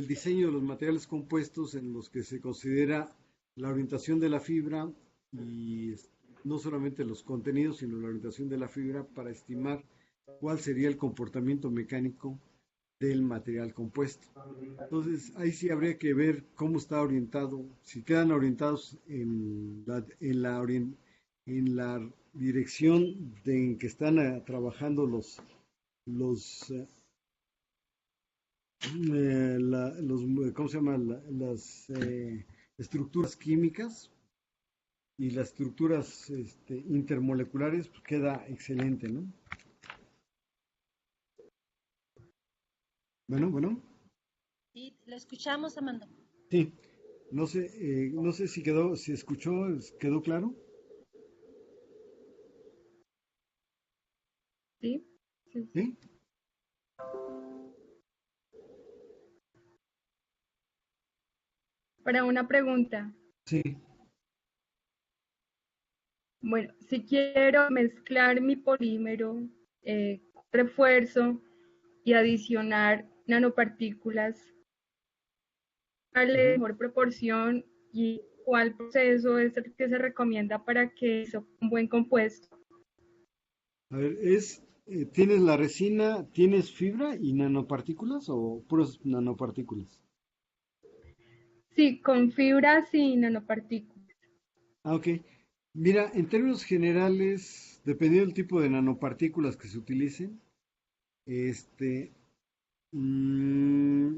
diseño de los materiales compuestos, en los que se considera la orientación de la fibra y no solamente los contenidos, sino la orientación de la fibra para estimar cuál sería el comportamiento mecánico del material compuesto. Entonces, ahí sí habría que ver cómo está orientado, si quedan orientados en la dirección en que están trabajando los, ¿cómo se llama? Las estructuras químicas y las estructuras intermoleculares, pues queda excelente, ¿no? Bueno. Sí, lo escuchamos, Amanda. Sí, no sé si escuchó, ¿quedó claro? Sí. ¿Sí? Para una pregunta. Sí. Bueno, si quiero mezclar mi polímero, refuerzo y adicionar nanopartículas, ¿cuál es la mejor proporción y cuál proceso es el que se recomienda para que sea un buen compuesto? A ver, ¿tienes la resina, tienes fibra y nanopartículas o puras nanopartículas? Sí, con fibras y nanopartículas. Ok. Mira, en términos generales, dependiendo del tipo de nanopartículas que se utilicen, mm,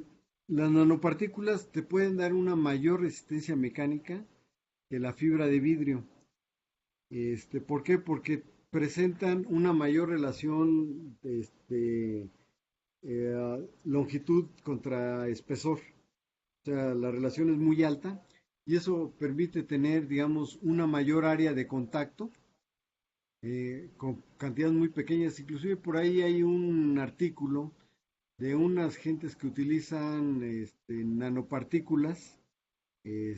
las nanopartículas te pueden dar una mayor resistencia mecánica que la fibra de vidrio. ¿Por qué? Porque presentan una mayor relación longitud contra espesor. O sea, la relación es muy alta y eso permite tener, digamos, una mayor área de contacto con cantidades muy pequeñas. Inclusive por ahí hay un artículo de unas gentes que utilizan nanopartículas y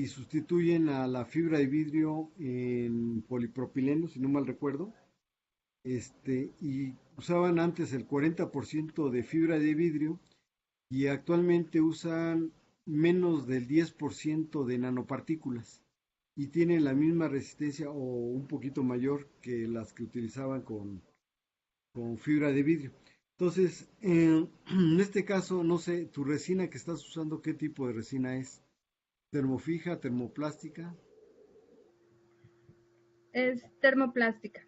sustituyen a la fibra de vidrio en polipropileno, si no mal recuerdo, y usaban antes el 40% de fibra de vidrio y actualmente usan menos del 10% de nanopartículas y tienen la misma resistencia o un poquito mayor que las que utilizaban con fibra de vidrio. Entonces, en este caso, no sé, tu resina que estás usando, ¿qué tipo de resina es? ¿Termofija, termoplástica? Es termoplástica.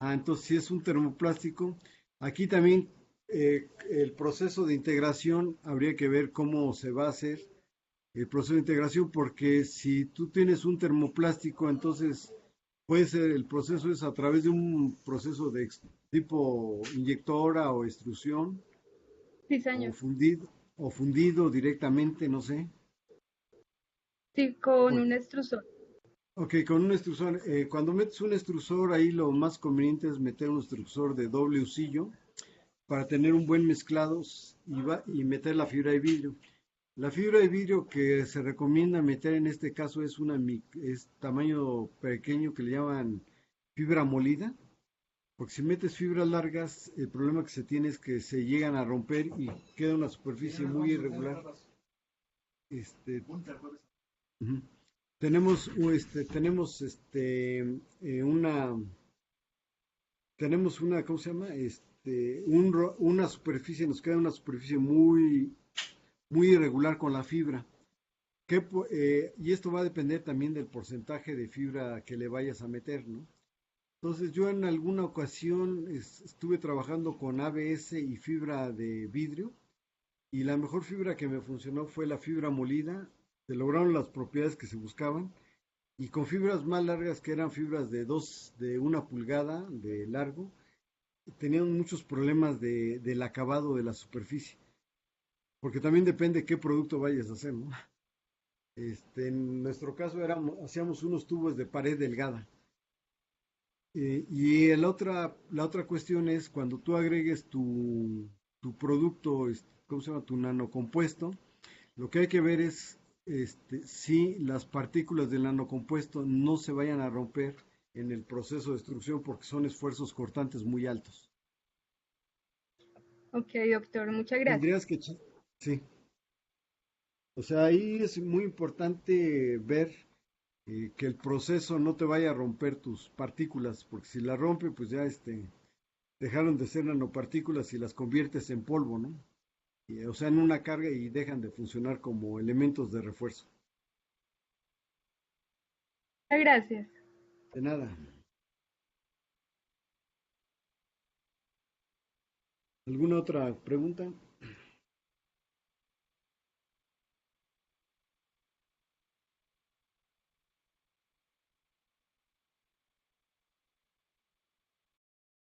Entonces si es un termoplástico, aquí también el proceso de integración habría que ver cómo se va a hacer el proceso de integración, porque si tú tienes un termoplástico, entonces puede ser el proceso es a través de un proceso de tipo inyectora o extrusión, Sí, señor. o fundido directamente, no sé. Sí, con un extrusor. Ok, con un extrusor. Cuando metes un extrusor, ahí lo más conveniente es meter un extrusor de doble usillo para tener un buen mezclado y meter la fibra de vidrio. La fibra de vidrio que se recomienda meter en este caso es tamaño pequeño que le llaman fibra molida, porque si metes fibras largas, el problema que se tiene es que se llegan a romper y queda una superficie muy irregular. Uh-huh. Tenemos una, ¿cómo se llama? Una superficie, nos queda una superficie muy, muy irregular con la fibra. Y esto va a depender también del porcentaje de fibra que le vayas a meter, ¿no? Entonces yo en alguna ocasión estuve trabajando con ABS y fibra de vidrio y la mejor fibra que me funcionó fue la fibra molida. Se lograron las propiedades que se buscaban y con fibras más largas que eran fibras de 1 pulgada de largo, tenían muchos problemas del acabado de la superficie, porque también depende qué producto vayas a hacer, ¿no? En nuestro caso hacíamos unos tubos de pared delgada. Y la otra cuestión es cuando tú agregues tu producto, ¿cómo se llama? Tu nanocompuesto, lo que hay que ver es si las partículas del nanocompuesto no se vayan a romper en el proceso de extrusión porque son esfuerzos cortantes muy altos. Ok, doctor, muchas gracias. Tendrías que, sí. O sea, ahí es muy importante ver que el proceso no te vaya a romper tus partículas, porque si la rompe, pues ya dejaron de ser nanopartículas y las conviertes en polvo, ¿no? O sea, en una carga y dejan de funcionar como elementos de refuerzo. Gracias. De nada. ¿Alguna otra pregunta?